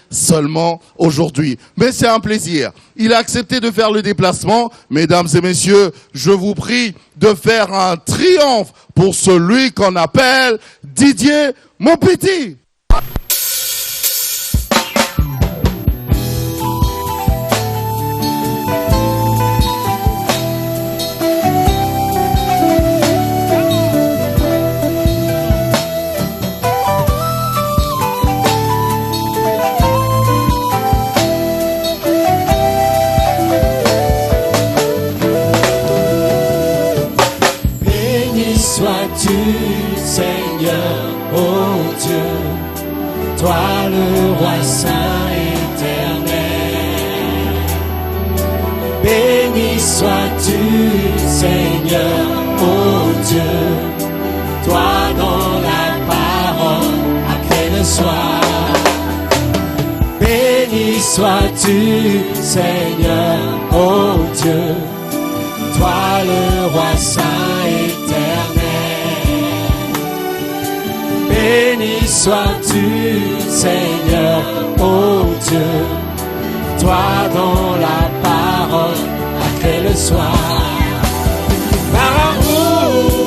seulement aujourd'hui. Mais c'est un plaisir. Il a accepté de faire le déplacement. Mesdames et messieurs, je vous prie de faire un triomphe pour celui qu'on appelle Didier Monpetit. Sois-tu, Seigneur, oh Dieu, toi le roi saint éternel. Béni sois-tu, Seigneur, oh Dieu, toi dont la parole a créé le soir. Béni sois-tu, Seigneur, oh Dieu, toi le roi saint éternel. Béni sois-tu, Seigneur, oh Dieu, toi dont la parole a créé le soir. Baruch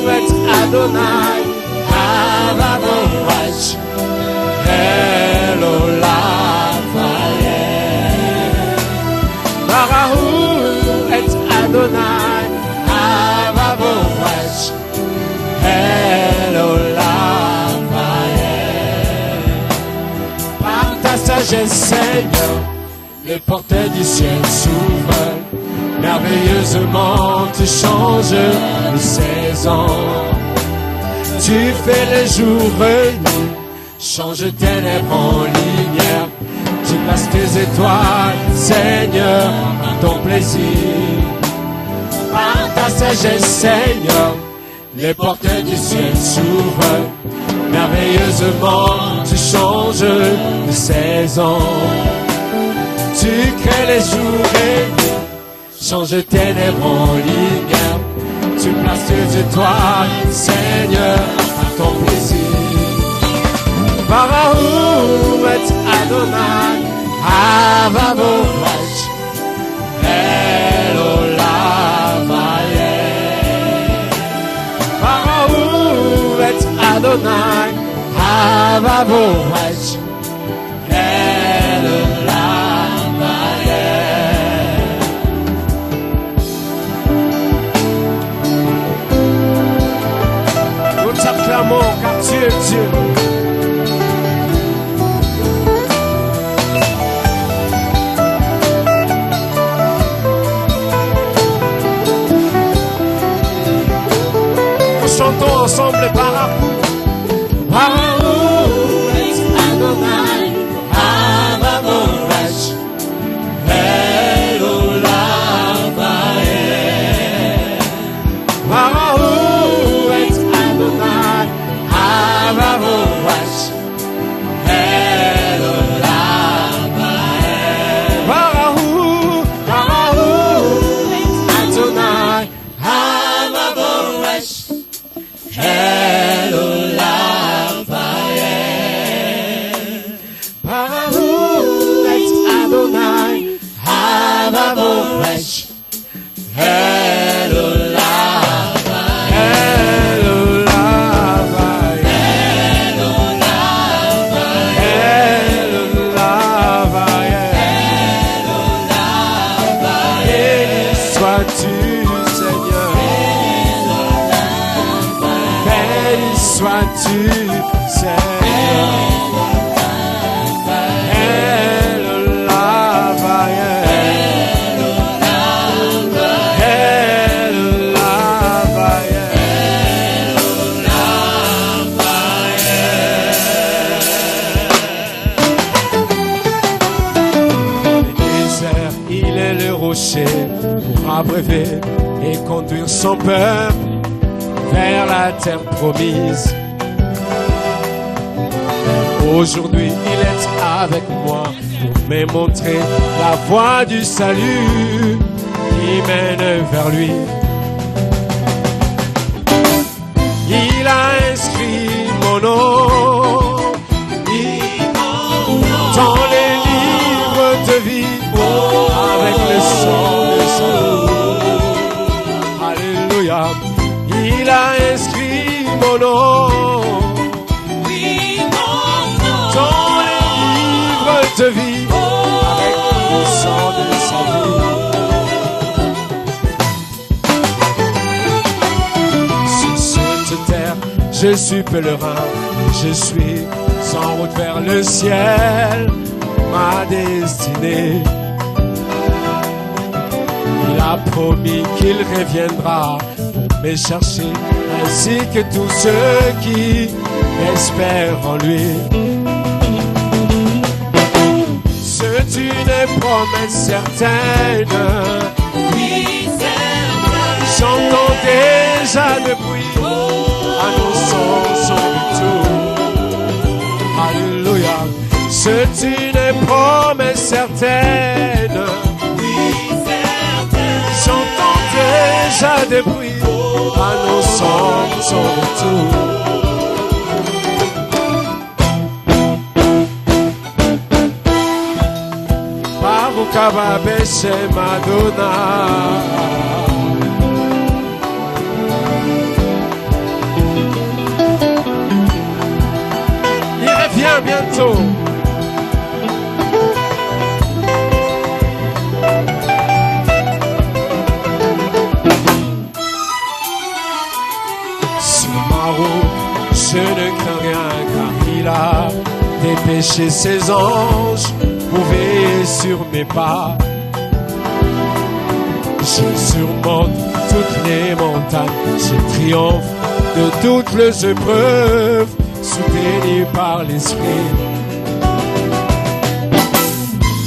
et Adonai, Avavach, Elolam Vayeh. Baruch et Adonai, Avavach, Elolam. Sagesse, Seigneur, les portes du ciel s'ouvrent, merveilleusement tu changes de saison. Tu fais les jours venus, change ténèbres en lumière. Tu places tes étoiles, Seigneur, par ton plaisir. Par ta sagesse, Seigneur, les portes du ciel s'ouvrent, merveilleusement tu changes de saison. Tu crées les jours et nuits, changes ténèbres en lumière. Tu places tes étoiles, Seigneur, à ton plaisir. Baruch et Adonai, Avavach, Elolam Vayeh. Baruch et Adonai, Avavach, Elolam Vayeh. Nous t'acclamons car tu es Dieu. Nous chantons ensemble Baruch. Baruch et Adonai, Avavach, Elolam Vayeh. Baruch et Adonai, Avavach, Elolam Vayeh. Baruch et Adonai, Avavach, Elolam Vayeh. Baruch et Adonai, Avavach, Elolam Vayeh. Elolam Vayeh. Elolam Vayeh. Béni sois-tu, Seigneur. Béni sois-tu, Seigneur. Elolam Vayeh. Elolam Vayeh. Le désert, il est le rocher pour abreuver et conduire son peuple vers la terre promise. Aujourd'hui, il est avec moi pour me montrer la voie du salut qui mène vers lui. Il a inscrit mon nom dans les livres de vie, avec le sang de sa vie. Alléluia. Il a inscrit mon nom dans les livres de vie, avec le sang de sa vie. Sur cette terre, je suis pèlerin, je suis en route vers le ciel, ma destinée. Il a promis qu'il reviendra pour me chercher, ainsi que tous ceux qui espèrent en lui. C'est une promesse certaine, Oui, certaine. j'entends déjà le bruit annonçant son retour. Alléluia, c'est une promesse certaine. Oui, certaine. J'entends déjà des bruits annonçant son retour. Baruch haba b'Shem Adonai. Il revient bientôt. Sur ma route, je ne crains rien car il a dépêché ses anges pour veiller sur mes pas. Je surmonte toutes les montagnes, je triomphe de toutes les épreuves, soutenu par l'esprit.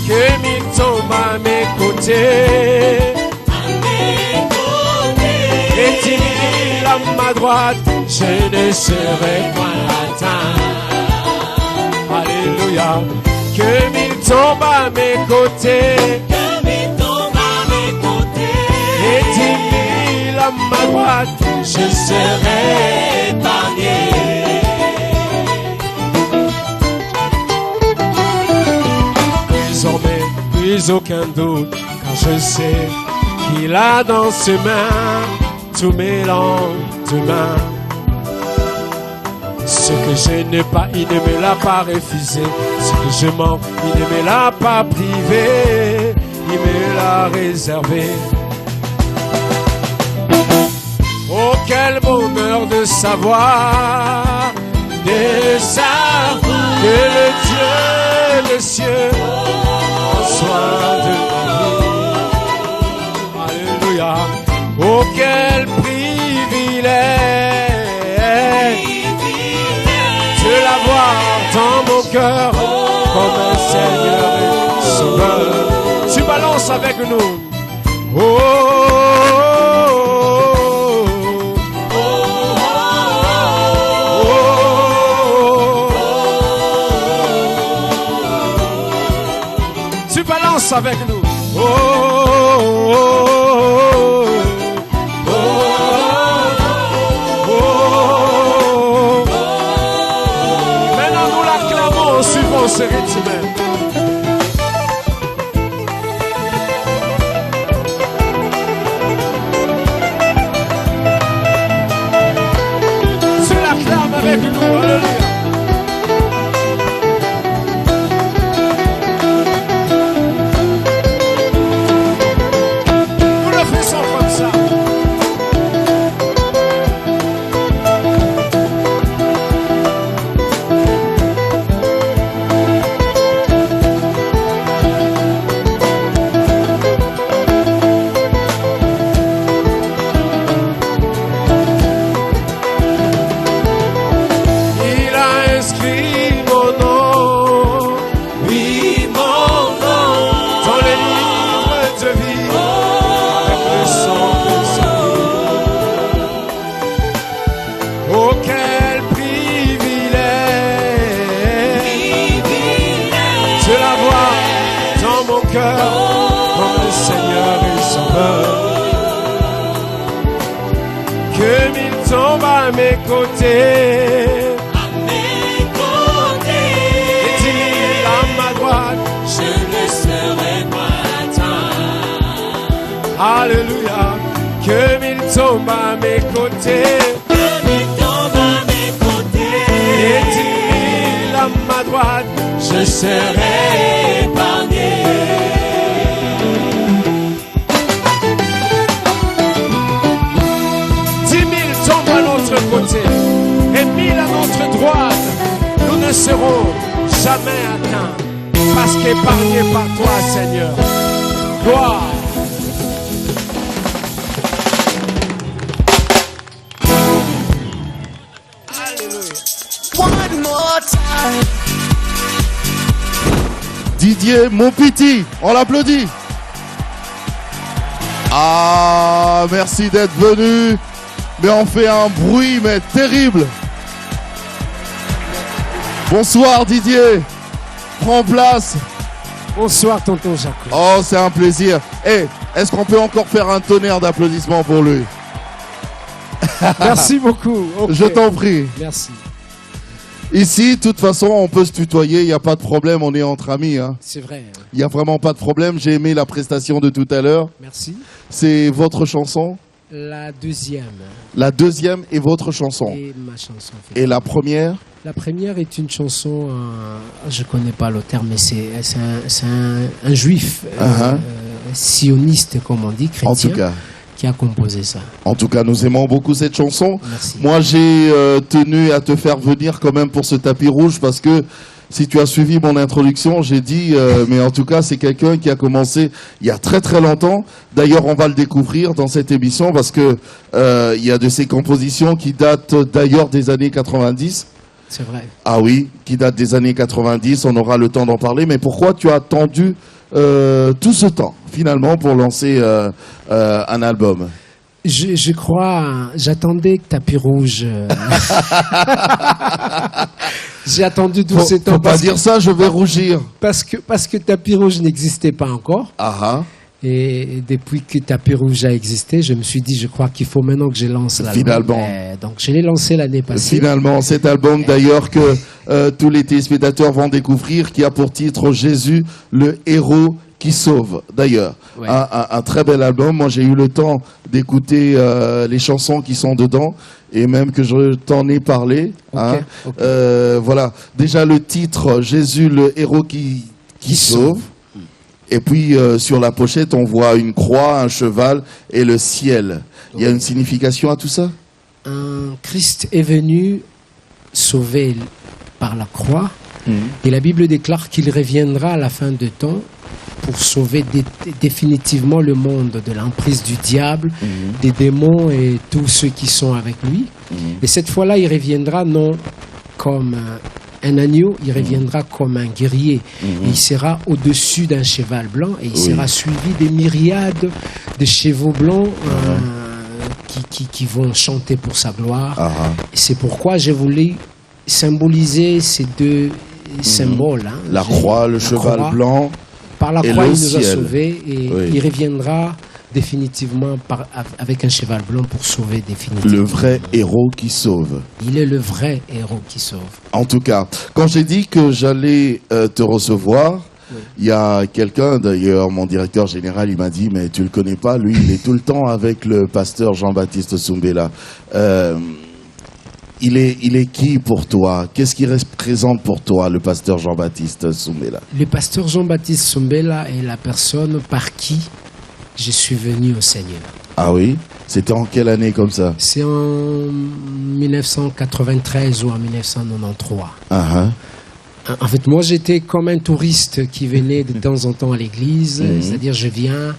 Que mille tombent à mes côtés, et 10 000 à ma droite, je ne serai point atteint. Alléluia. Que mille tombent à mes côtés, et 10 000 à ma droite, je serai épargné. Désormais, plus aucun doute, car je sais qu'il a dans ses mains tous mes lendemains. Ce que je n'ai pas, il ne me l'a pas refusé. Ce que je manque, il ne me l'a pas privé. Il me l'a réservé. Oh, quel bonheur de savoir que le Dieu des cieux prend soin de ma vie. Alléluia. Oh, quel privilège de l'avoir dans mon cœur comme un Seigneur et Sauveur. Tu balances avec nous. Oh, oh, oh, oh, oh. Tu balances avec nous. Oh, oh, oh, oh, oh, oh. Maintenant nous l'acclamons, suivons ce rythme. Tu l'acclames avec nous, alléluia. Nous le faisons comme ça. Il a inscrit mon nom, oui mon nom, dans les livres de vie, avec le sang de sa vie. Oh, quel privilège de l'avoir dans mon cœur comme le Seigneur et Sauveur. Que mille tombent à mes côtés, et 10 000 à ma droite, Alléluia. Que mille tombent à mes côtés Que mille tombent à mes côtés et 10 000 à ma droite, je serai épargné. 10 000 tombent à notre côté et 1000 à notre droite, nous ne serons jamais atteints parce qu'épargnés par toi, Seigneur. Gloire. One more time. Didier Montpiti, on l'applaudit. Ah, merci d'être venu. Mais on fait un bruit, mais terrible. Bonsoir Didier. Prends place. Bonsoir, tonton Jacques. Oh, c'est un plaisir. Eh, est-ce qu'on peut encore faire un tonnerre d'applaudissements pour lui? Merci beaucoup. Ok. Je t'en prie. Merci. Ici, de toute façon, on peut se tutoyer, il n'y a pas de problème, on est entre amis. Hein. C'est vrai. Il n'y a vraiment pas de problème. J'ai aimé la prestation de tout à l'heure. Merci. C'est votre chanson? La deuxième La deuxième est votre chanson. est ma chanson. Et la première? La première est une chanson, je ne connais pas l'auteur, mais c'est un juif sioniste, comme on dit, chrétien, En tout cas. qui a composé ça. En tout cas, nous aimons beaucoup cette chanson. Merci. Moi, j'ai tenu à te faire venir quand même pour ce tapis rouge parce que si tu as suivi mon introduction, j'ai dit, mais en tout cas, c'est quelqu'un qui a commencé il y a très très longtemps. D'ailleurs, on va le découvrir dans cette émission parce que il y a de ses compositions qui datent d'ailleurs des années 90. C'est vrai. Ah oui, qui datent des années 90. On aura le temps d'en parler. Mais pourquoi tu as attendu tout ce temps, finalement, pour lancer un album? Je crois, j'attendais que Tapis Rouge. J'ai attendu tout ce temps Faut pas dire ça, je vais rougir. parce que Tapis Rouge n'existait pas encore. Ah ah. Et depuis que Tapis Rouge a existé, je me suis dit, je crois qu'il faut maintenant que je lance l'album. Finalement. Donc je l'ai lancé l'année passée. Finalement, cet album d'ailleurs que tous les téléspectateurs vont découvrir, qui a pour titre Jésus, le héros qui sauve. D'ailleurs, Ouais. un très bel album. Moi, j'ai eu le temps d'écouter les chansons qui sont dedans et même que je t'en ai parlé. Ok, Hein. ok. Voilà. Déjà le titre Jésus, le héros qui sauve. Et puis sur la pochette, on voit une croix, un cheval et le ciel. Il y a une signification à tout ça? Un Christ est venu sauver par la croix. Et la Bible déclare qu'il reviendra à la fin de temps pour sauver définitivement le monde de l'emprise du diable, des démons et tous ceux qui sont avec lui. Et cette fois-là, il reviendra non comme un agneau, il reviendra comme un guerrier. Et il sera au-dessus d'un cheval blanc et il sera suivi des myriades de chevaux blancs qui vont chanter pour sa gloire. Ah, ah. Et c'est pourquoi je voulais symboliser ces deux symboles. Hein. La croix, le La cheval croix. blanc. Par la et croix, le il nous a ciel. sauvés et Oui. il reviendra définitivement avec un cheval blanc pour sauver définitivement. Le vrai héros qui sauve. Il est le vrai héros qui sauve. En tout cas, quand j'ai dit que j'allais te recevoir, il y a quelqu'un, d'ailleurs, mon directeur général, il m'a dit, mais tu le connais pas, lui, il est tout le temps avec le pasteur Jean-Baptiste Soumbela. Il est qui pour toi? Qu'est-ce qu'il représente pour toi, le pasteur Jean-Baptiste Soumbela? Le pasteur Jean-Baptiste Soumbela est la personne par qui je suis venu au Seigneur. Ah oui? C'était en quelle année comme ça? C'est en 1993 ou en 1993. Ah ah. En fait, moi, j'étais comme un touriste qui venait de temps en temps à l'église. C'est-à-dire, je viens,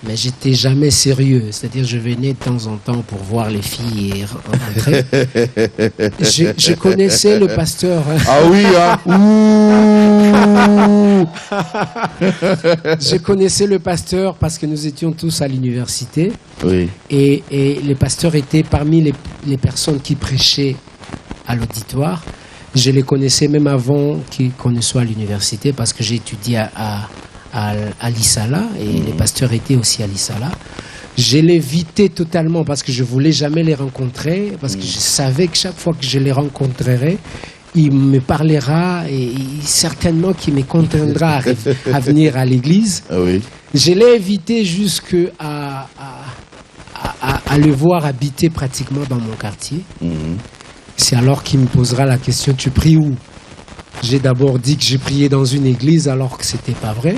mais j'étais jamais sérieux. C'est-à-dire, je venais de temps en temps pour voir les filles et rentrer. Je connaissais le pasteur. Ah oui, hein? Ouh. Je connaissais le pasteur parce que nous étions tous à l'université. Oui. Et les pasteurs étaient parmi les personnes qui prêchaient à l'auditoire. Je les connaissais même avant qu'on ne soit à l'université parce que j'ai étudié à l'ISALA et les pasteurs étaient aussi à l'ISALA. Je l'évitais totalement parce que je voulais jamais les rencontrer, parce que je savais que chaque fois que je les rencontrerais, il me parlera et certainement qu'il me contraindra à venir à l'église. Ah oui. Je l'ai évité jusqu'à à le voir habiter pratiquement dans mon quartier. C'est alors qu'il me posera la question, tu pries où? J'ai d'abord dit que j'ai prié dans une église alors que c'était pas vrai.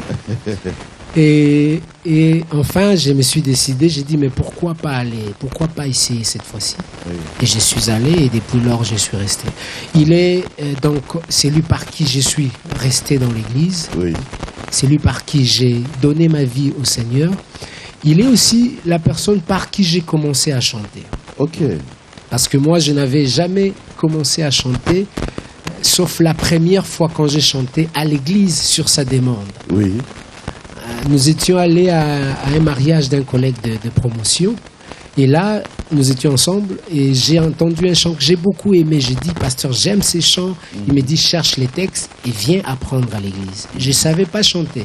Et enfin, je me suis décidé, j'ai dit, mais pourquoi pas essayer cette fois-ci? Et je suis allé et depuis lors, je suis resté. Il est donc, c'est lui par qui je suis resté dans l'église. C'est lui par qui j'ai donné ma vie au Seigneur. Il est aussi la personne par qui j'ai commencé à chanter. Ok. Parce que moi, je n'avais jamais commencé à chanter, sauf la première fois quand j'ai chanté à l'église sur sa demande. Oui. Nous étions allés à un mariage d'un collègue de promotion. Et là, nous étions ensemble et j'ai entendu un chant que j'ai beaucoup aimé. J'ai dit, pasteur, j'aime ces chants. Il me dit, cherche les textes et viens apprendre à l'église. Je ne savais pas chanter.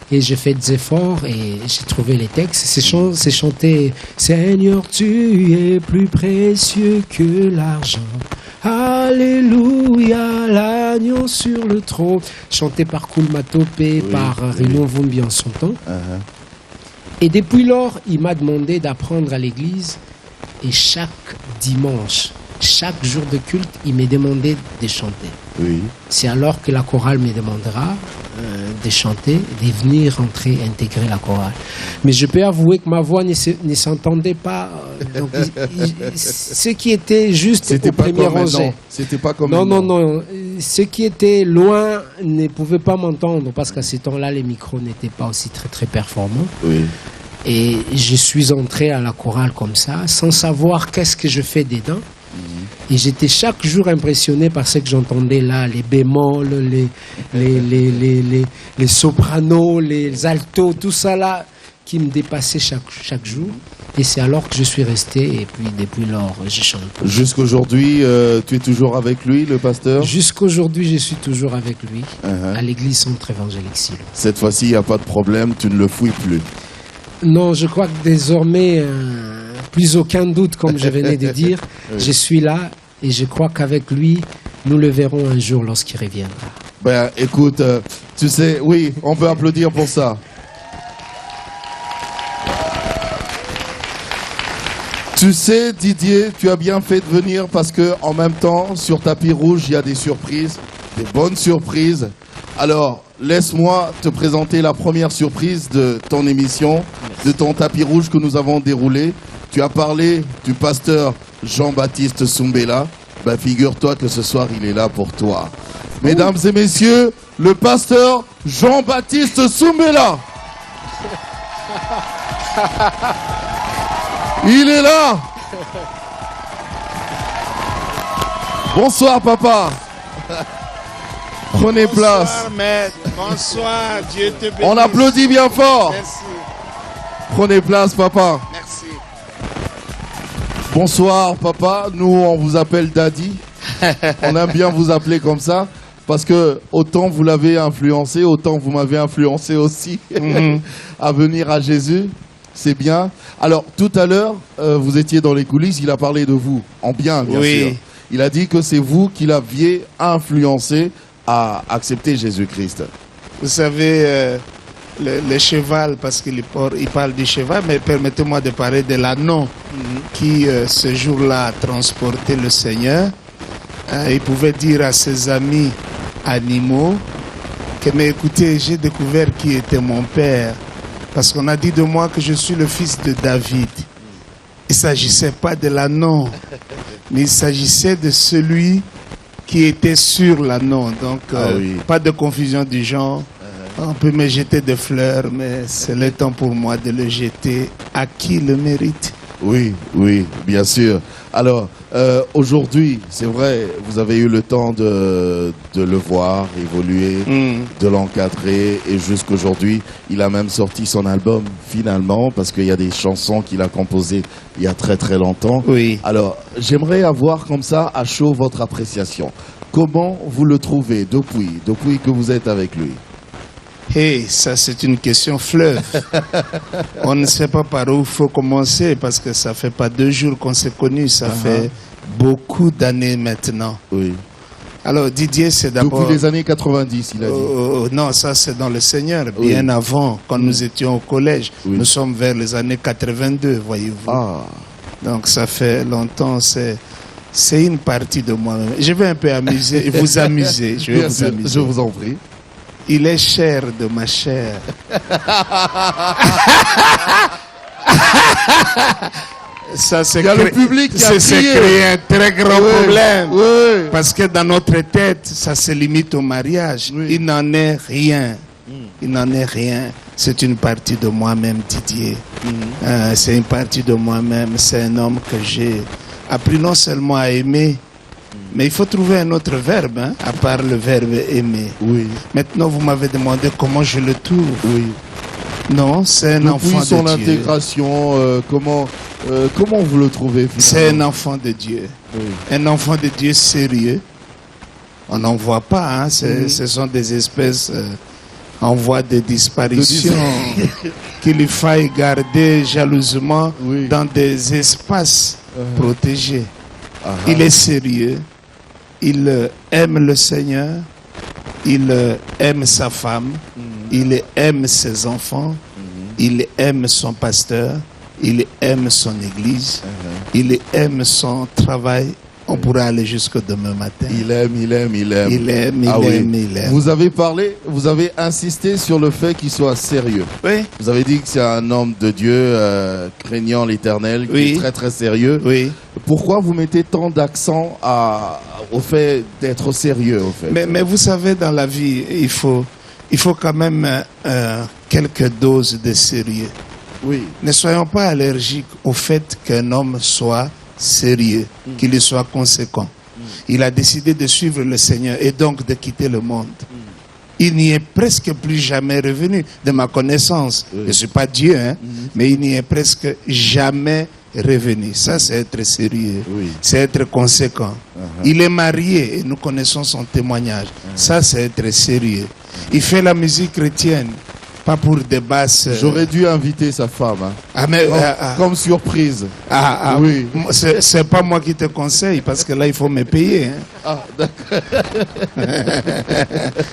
Et j'ai fait des efforts et j'ai trouvé les textes. Ces chants, c'est chanté, Seigneur, tu es plus précieux que l'argent. Alléluia, l'agneau sur le trône. Chanté par Koulmatopé, par Rino Vumbi en son temps. Et depuis lors, il m'a demandé d'apprendre à l'église. Et chaque dimanche, chaque jour de culte, il m'a demandé de chanter. C'est alors que la chorale me demandera de chanter, de venir entrer, intégrer la chorale. Mais je peux avouer que ma voix ne s'entendait pas. Donc, ce qui était juste au premier rangé. C'était pas comme non. Ceux qui étaient loin ne pouvaient pas m'entendre parce qu'à ce temps-là, les micros n'étaient pas aussi très très performants. Et je suis entré à la chorale comme ça, sans savoir qu'est-ce que je fais dedans. Et j'étais chaque jour impressionné par ce que j'entendais là, les bémols, les sopranos, les altos, tout ça là, qui me dépassait chaque jour. Et c'est alors que je suis resté, et puis depuis lors, je chante. Jusqu'aujourd'hui, tu es toujours avec lui, le pasteur? Jusqu'aujourd'hui, je suis toujours avec lui, à l'église Centre Évangélique Silo. Cette fois-ci, il n'y a pas de problème, tu ne le fouilles plus? Non, je crois que désormais, plus aucun doute, comme je venais de dire, je suis là, et je crois qu'avec lui, nous le verrons un jour lorsqu'il reviendra. Ben, écoute, tu sais, oui, on peut applaudir pour ça. Tu sais, Didier, tu as bien fait de venir parce que en même temps, sur tapis rouge, il y a des surprises, des bonnes surprises. Alors, laisse-moi te présenter la première surprise de ton émission, de ton tapis rouge que nous avons déroulé. Tu as parlé du pasteur Jean-Baptiste Soumbela. Ben, figure-toi que ce soir, il est là pour toi. Mesdames et messieurs, le pasteur Jean-Baptiste Soumbela. Il est là. Bonsoir, papa. Prenez place. Bonsoir, maître. Bonsoir, Dieu te bénisse. On applaudit bien fort. Merci. Prenez place, papa. Merci. Bonsoir, papa. Nous, on vous appelle Daddy. On aime bien vous appeler comme ça. Parce que autant vous l'avez influencé, autant vous m'avez influencé aussi à venir à Jésus. C'est bien. Alors, tout à l'heure, vous étiez dans les coulisses, il a parlé de vous, en bien, bien sûr. Il a dit que c'est vous qui l'aviez influencé à accepter Jésus-Christ. Vous savez, le cheval, parce qu'il parle du cheval, mais permettez-moi de parler de l'ânon qui, ce jour-là, a transporté le Seigneur. Il pouvait dire à ses amis animaux que, mais écoutez, j'ai découvert qui était mon père. Parce qu'on a dit de moi que je suis le fils de David. Il ne s'agissait pas de l'ânon, mais il s'agissait de celui qui était sur l'ânon. Donc, pas de confusion du genre. On peut me jeter des fleurs, mais c'est le temps pour moi de le jeter à qui le mérite. Oui, bien sûr. Alors, aujourd'hui, c'est vrai, vous avez eu le temps de le voir évoluer, de l'encadrer, et jusqu'aujourd'hui, il a même sorti son album, finalement, parce qu'il y a des chansons qu'il a composées il y a très très longtemps. Oui. Alors, j'aimerais avoir comme ça, à chaud, votre appréciation. Comment vous le trouvez depuis que vous êtes avec lui? Ça c'est une question fleuve. On ne sait pas par où il faut commencer parce que ça fait pas 2 jours qu'on s'est connus, ça fait beaucoup d'années maintenant. Oui. Alors Didier, c'est d'abord... Depuis les années 90, il a dit. Non, ça c'est dans le Seigneur, bien avant, quand nous étions au collège. Oui. Nous sommes vers les années 82, voyez-vous. Donc ça fait longtemps, c'est une partie de moi-même. Je vais un peu amuser, vous amuser. Je vais Bien vous sûr, amuser. je vous en prie. Il est cher de ma chair. Ça, c'est Il y a le public qui a c'est crié. créé un très grand Oui, problème. oui. Parce que dans notre tête, ça se limite au mariage. Oui. Il n'en est rien. Il n'en est rien. C'est une partie de moi-même, Didier. C'est une partie de moi-même. C'est un homme que j'ai appris non seulement à aimer, mais il faut trouver un autre verbe, hein, à part le verbe aimer. Oui, Maintenant, vous m'avez demandé comment je le trouve. oui. Non, c'est un enfant Depuis son de Dieu. intégration, comment vous le trouvez C'est un finalement? enfant de Dieu. Oui. Un enfant de Dieu sérieux. On n'en voit pas, hein. Ce sont des espèces en voie de disparition qu'il faille garder jalousement Oui. dans des espaces protégés. Ah, Il est sérieux, il aime le Seigneur, il aime sa femme, il aime ses enfants, il aime son pasteur, il aime son église, il aime son travail. On pourra aller jusqu'au demain matin. Il aime. Il aime, il aime, il aime. Vous avez parlé, vous avez insisté sur le fait qu'il soit sérieux. Oui, Vous avez dit que c'est un homme de Dieu, craignant l'Éternel, qui Oui. est très très sérieux. oui. Pourquoi vous mettez tant d'accent au fait d'être sérieux, au fait? Mais vous savez, dans la vie, il faut quand même quelques doses de sérieux. Oui, Ne soyons pas allergiques au fait qu'un homme soit sérieux, qu'il soit conséquent. Il a décidé de suivre le Seigneur et donc de quitter le monde. Il n'y est presque plus jamais revenu, de ma connaissance. Je ne suis pas Dieu, hein, mais il n'y est presque jamais revenu. Ça, c'est être sérieux. Oui. C'est être conséquent. Il est marié et nous connaissons son témoignage. Ça, c'est être sérieux. Il fait la musique chrétienne, pas pour des basses. j'aurais dû inviter sa femme, hein. Ah, mais, Comme surprise. Oui. C'est pas moi qui te conseille parce que là il faut me payer. Hein. Ah, d'accord.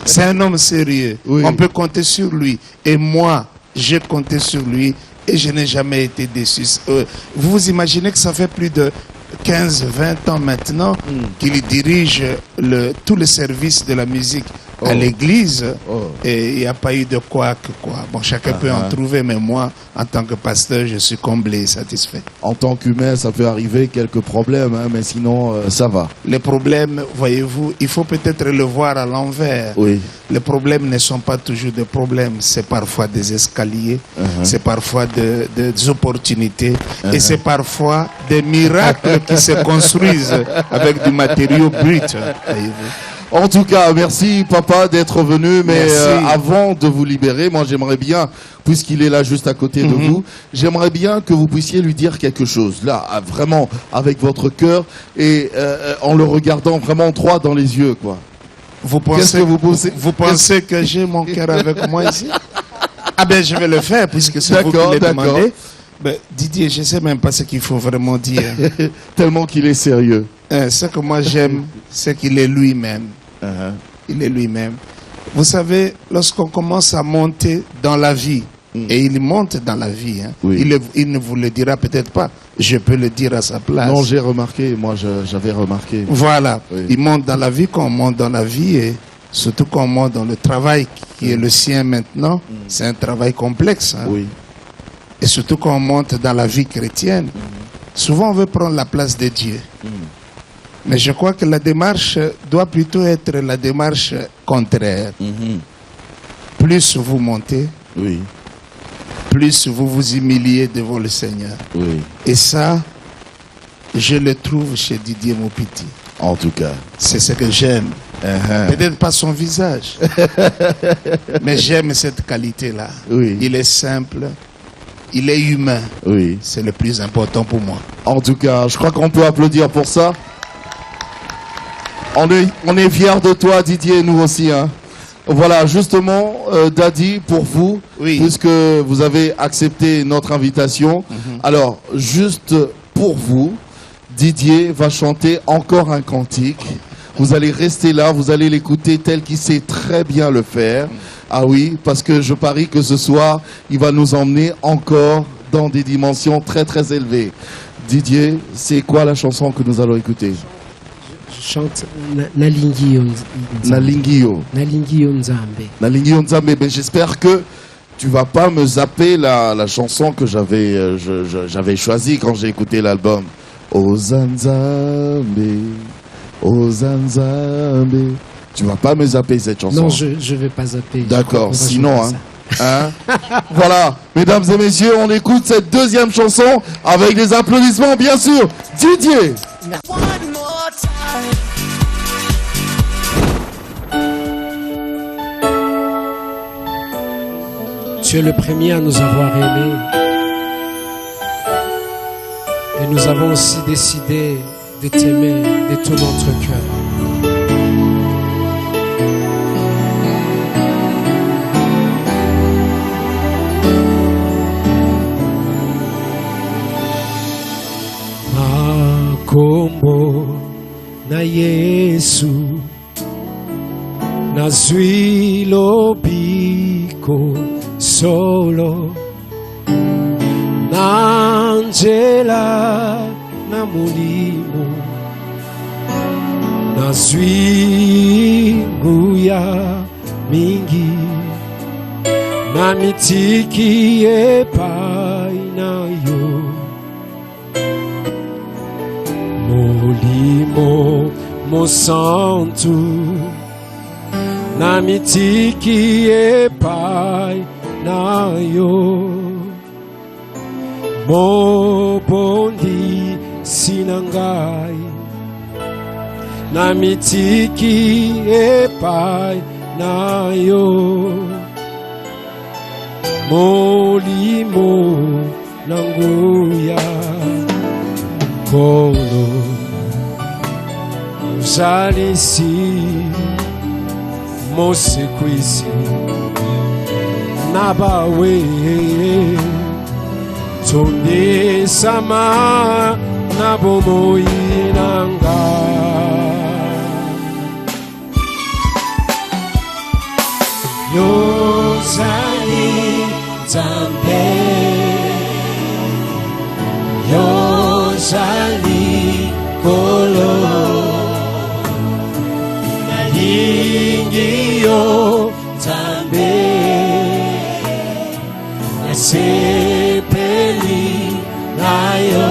C'est un homme sérieux. Oui. On peut compter sur lui. Et moi, j'ai compté sur lui et je n'ai jamais été déçu. Vous vous imaginez que ça fait plus de 15-20 ans maintenant qu'il dirige tout le service de la musique à l'église Oh. et il n'y a pas eu de quoi que quoi. Bon, chacun peut en trouver, mais moi, en tant que pasteur, je suis comblé et satisfait. En tant qu'humain, ça peut arriver quelques problèmes, hein, mais sinon, ça va. Les problèmes, voyez-vous, il faut peut-être le voir à l'envers. Oui. Les problèmes ne sont pas toujours des problèmes, c'est parfois des escaliers, c'est parfois des opportunités et c'est parfois des miracles qui se construisent avec du matériau brut. Voyez-vous. En tout cas, merci papa d'être venu, mais Merci. avant de vous libérer, moi j'aimerais bien, puisqu'il est là juste à côté de vous, j'aimerais bien que vous puissiez lui dire quelque chose, là, vraiment, avec votre cœur et en le regardant vraiment droit dans les yeux, quoi. Vous Qu'est-ce pensez, que vous pensez que j'ai mon cœur avec moi ici? Ah ben je vais le faire puisque c'est vous qui D'accord, l'avez d'accord. demandé. Ben, Didier, je ne sais même pas ce qu'il faut vraiment dire. Tellement qu'il est sérieux. Ce que moi j'aime, c'est qu'il est lui-même. Il est lui-même. Vous savez, lorsqu'on commence à monter dans la vie, et il monte dans la vie, hein, Oui. il ne vous le dira peut-être pas. Je peux le dire à sa place. Non, j'ai remarqué, moi j'avais remarqué. Voilà. Oui. Il monte dans la vie, quand on monte dans la vie, et surtout quand on monte dans le travail qui est le sien maintenant, c'est un travail complexe. Hein. Oui. Et surtout quand on monte dans la vie chrétienne, souvent on veut prendre la place de Dieu. Mais je crois que la démarche doit plutôt être la démarche contraire. Plus vous montez, Oui. plus vous vous humiliez devant le Seigneur. Oui. Et ça, je le trouve chez Didier Mopiti. En tout cas. C'est ce que j'aime. Peut-être pas son visage, mais j'aime cette qualité-là. Oui. Il est simple, il est humain. Oui. C'est le plus important pour moi. En tout cas, je crois qu'on peut applaudir pour ça. On est fiers de toi, Didier, nous aussi. Hein. Voilà, justement, Daddy, pour vous, Oui. puisque vous avez accepté notre invitation. Alors, juste pour vous, Didier va chanter encore un cantique. Vous allez rester là, vous allez l'écouter tel qu'il sait très bien le faire. Ah oui, parce que je parie que ce soir, il va nous emmener encore dans des dimensions très très élevées. Didier, c'est quoi la chanson que nous allons écouter? Je chante Nalingi Nalingio. Nalingi Nzambe. Nalingio Nzambe, mais j'espère que tu vas pas me zapper la chanson que j'avais choisie quand j'ai écouté l'album. Ozanzambe, Ozanzambe. Tu vas pas me zapper cette chanson. Non, je vais pas zapper. D'accord, sinon, hein. Voilà, mesdames et messieurs, on écoute cette deuxième chanson avec des applaudissements, bien sûr. Didier. One more time. Tu es le premier à nous avoir aimés. Et nous avons aussi décidé de t'aimer de tout notre cœur. Makombo na Yesu nazwi lobiko solo nanjela na mulimo nazwi nguya mingi na mitiki epai nayo molimo mosantu na mitiki epai nayo mobondi sinangai na mitiki epai nayo molimo nanguya kolo jalisi mosekwisi nabawe tonde sama nabomoyinanga yozali nzambe yozali kolo nalingi yo nzambe nasepeli nayo.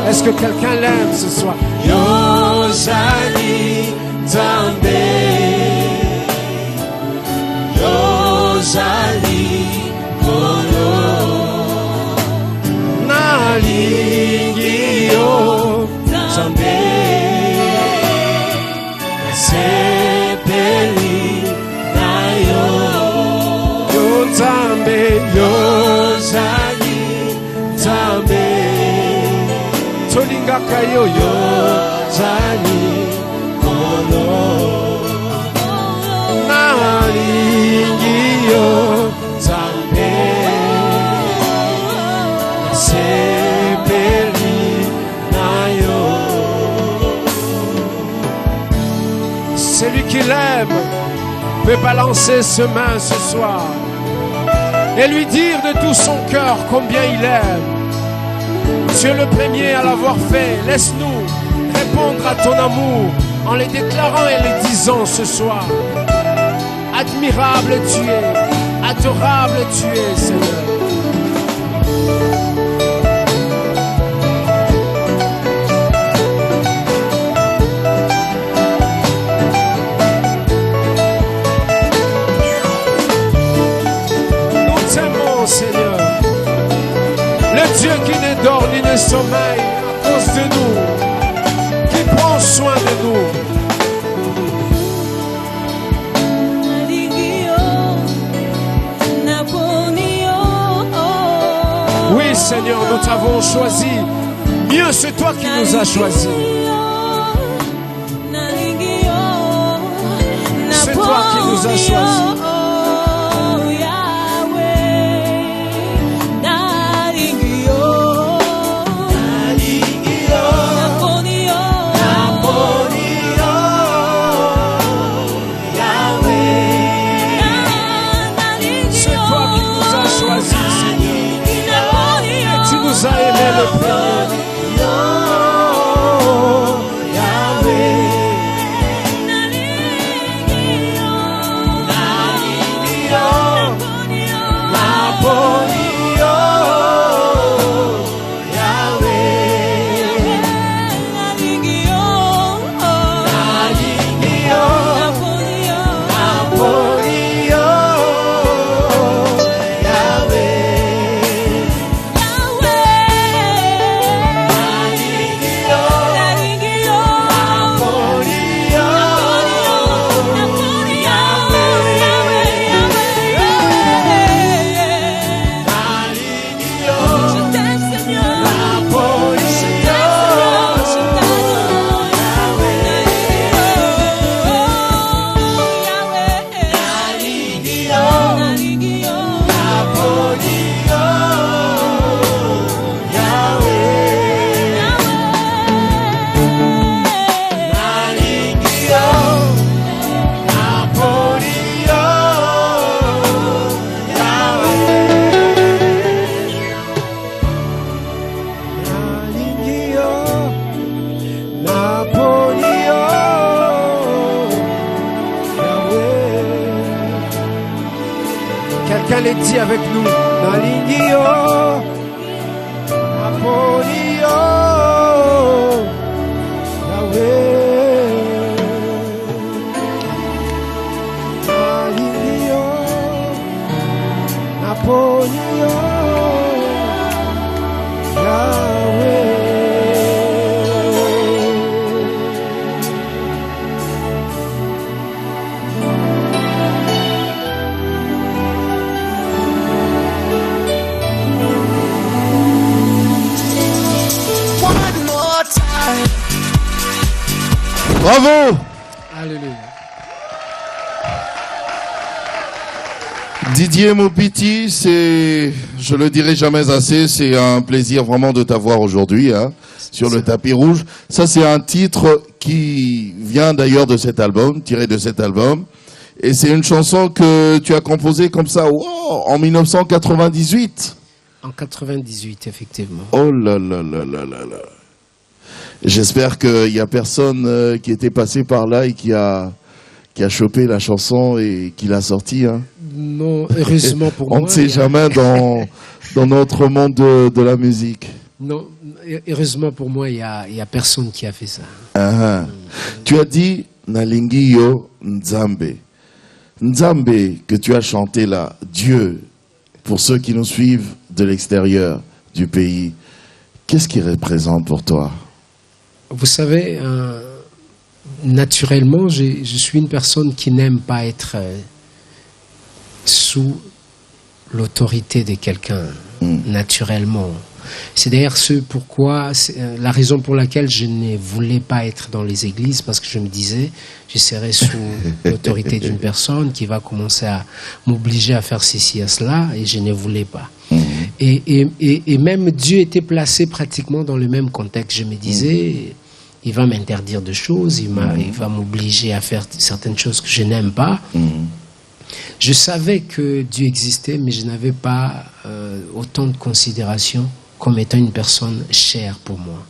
Est-ce que quelqu'un l'aime ce soir? Yozali nzambe yozali kolo nalingi yo nzambe nasepeli nayo yo nzambe yozali nzambe tolingaka yo yozali kolo nalingi yo nzambe nasepeli nayo. Celui qui l'aime peut balancer ses mains ce soir et lui dire de tout son cœur combien il aime. Tu es le premier à l'avoir fait. Laisse-nous répondre à ton amour en les déclarant et les disant ce soir. Admirable tu es, adorable tu es, Seigneur. Seigneur, le Dieu qui ne dort ni ne sommeille à cause de nous, qui prend soin de nous. Oui Seigneur, nous t'avons choisi. Mieux c'est toi qui nous as choisis. C'est toi qui nous as choisis. Quelqu'un les dit avec nous. Nalingio, Aponio, Yahweh. Nalingio, Aponio, Yahweh. One more time. Bravo! Alléluia. Didier Mopiti, c'est, je le dirai jamais assez, c'est un plaisir vraiment de t'avoir aujourd'hui, hein, sur le tapis rouge. Ça, c'est un titre qui vient d'ailleurs de cet album, tiré de cet album. Et c'est une chanson que tu as composée comme ça, wow, en 1998. En 98, effectivement. Oh là là là là là là. J'espère qu'il y a personne qui était passé par là et qui a chopé la chanson et qui l'a sortie, hein. Non, heureusement pour moi. On ne sait jamais dans notre monde de la musique. Non, heureusement pour moi, il y a personne qui a fait ça. Tu as dit Nalingi yo Nzambe. Nzambe que tu as chanté là, Dieu, pour ceux qui nous suivent de l'extérieur du pays, qu'est-ce qu'il représente pour toi? Vous savez, naturellement, je suis une personne qui n'aime pas être sous l'autorité de quelqu'un, naturellement. C'est d'ailleurs la raison pour laquelle je ne voulais pas être dans les églises, parce que je me disais, je serais sous l'autorité d'une personne qui va commencer à m'obliger à faire ceci et cela, et je ne voulais pas. Et même Dieu était placé pratiquement dans le même contexte. Je me disais, il va m'interdire de choses, il va m'obliger à faire certaines choses que je n'aime pas. Je savais que Dieu existait, mais je n'avais pas autant de considération comme étant une personne chère pour moi.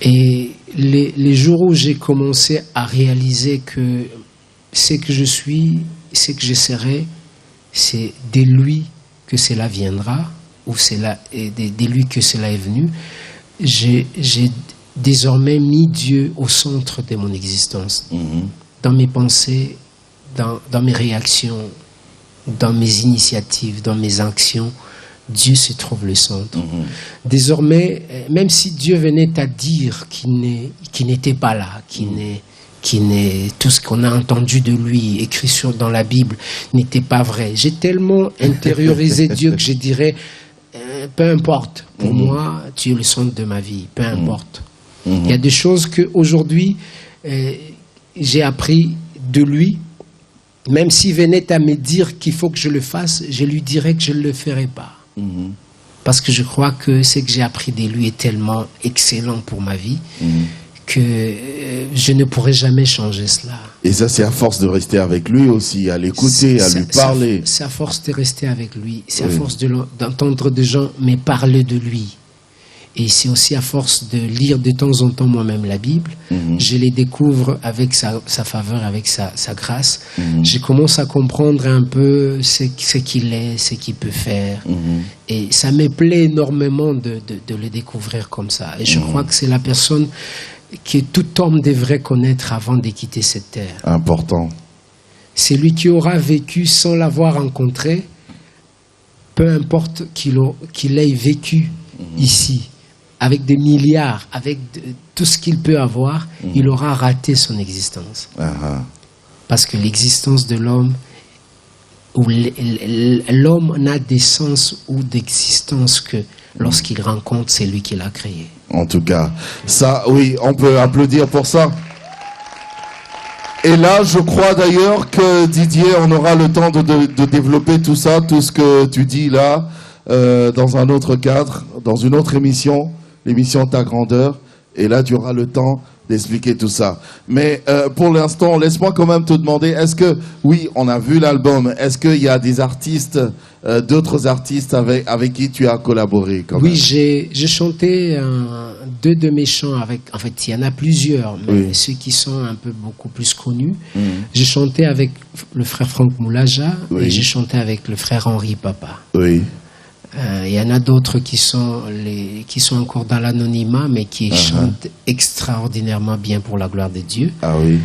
Et les jours où j'ai commencé à réaliser que ce que je suis, ce que je serai, c'est de lui que cela viendra, ou c'est de lui que cela est venu, j'ai désormais mis Dieu au centre de mon existence, dans mes pensées, dans mes réactions, dans mes initiatives, dans mes actions. Dieu se trouve le centre. Désormais, même si Dieu venait à dire qu'il n'était pas là, tout ce qu'on a entendu de lui, écrit dans la Bible, n'était pas vrai. J'ai tellement intériorisé Dieu que je dirais, peu importe, pour moi, tu es le centre de ma vie, peu importe. Il y a des choses qu'aujourd'hui, j'ai appris de lui. Même s'il venait à me dire qu'il faut que je le fasse, je lui dirais que je ne le ferai pas. Parce que je crois que ce que j'ai appris de lui est tellement excellent pour ma vie que je ne pourrai jamais changer cela. Et ça, c'est à force de rester avec lui aussi, à l'écouter, à lui parler. C'est à force de rester avec lui. C'est à force d'entendre des gens me parler de lui. Et c'est aussi à force de lire de temps en temps moi-même la Bible. Je les découvre avec sa faveur, avec sa grâce. Je commence à comprendre un peu ce qu'il est, ce qu'il peut faire. Et ça me plaît énormément de le découvrir comme ça. Et je crois que c'est la personne que tout homme devrait connaître avant de quitter cette terre. Important. C'est lui qui aura vécu sans l'avoir rencontré, peu importe qu'il ait vécu ici. Avec des milliards, avec tout ce qu'il peut avoir, il aura raté son existence. Parce que l'existence de l'homme, l'homme n'a d'essence ou d'existence que lorsqu'il rencontre celui qui l'a créé. En tout cas, ça, oui, on peut applaudir pour ça. Et là, je crois d'ailleurs que Didier, on aura le temps de développer tout ça, tout ce que tu dis là, dans un autre cadre, dans une autre émission. L'émission Ta Grandeur, Et là, tu auras le temps d'expliquer tout ça. Mais pour l'instant, laisse-moi quand même te demander, est-ce que, oui, on a vu l'album, est-ce qu'il y a des artistes, d'autres artistes avec qui tu as collaboré quand même? Oui, j'ai chanté deux de mes chants avec, en fait, il y en a plusieurs, mais Oui. ceux qui sont un peu beaucoup plus connus. J'ai chanté avec le frère Franck Moulaja Oui. et j'ai chanté avec le frère Henri Papa. Oui. Il y en a d'autres qui sont encore dans l'anonymat, mais qui chantent extraordinairement bien pour la gloire de Dieu. Ah oui.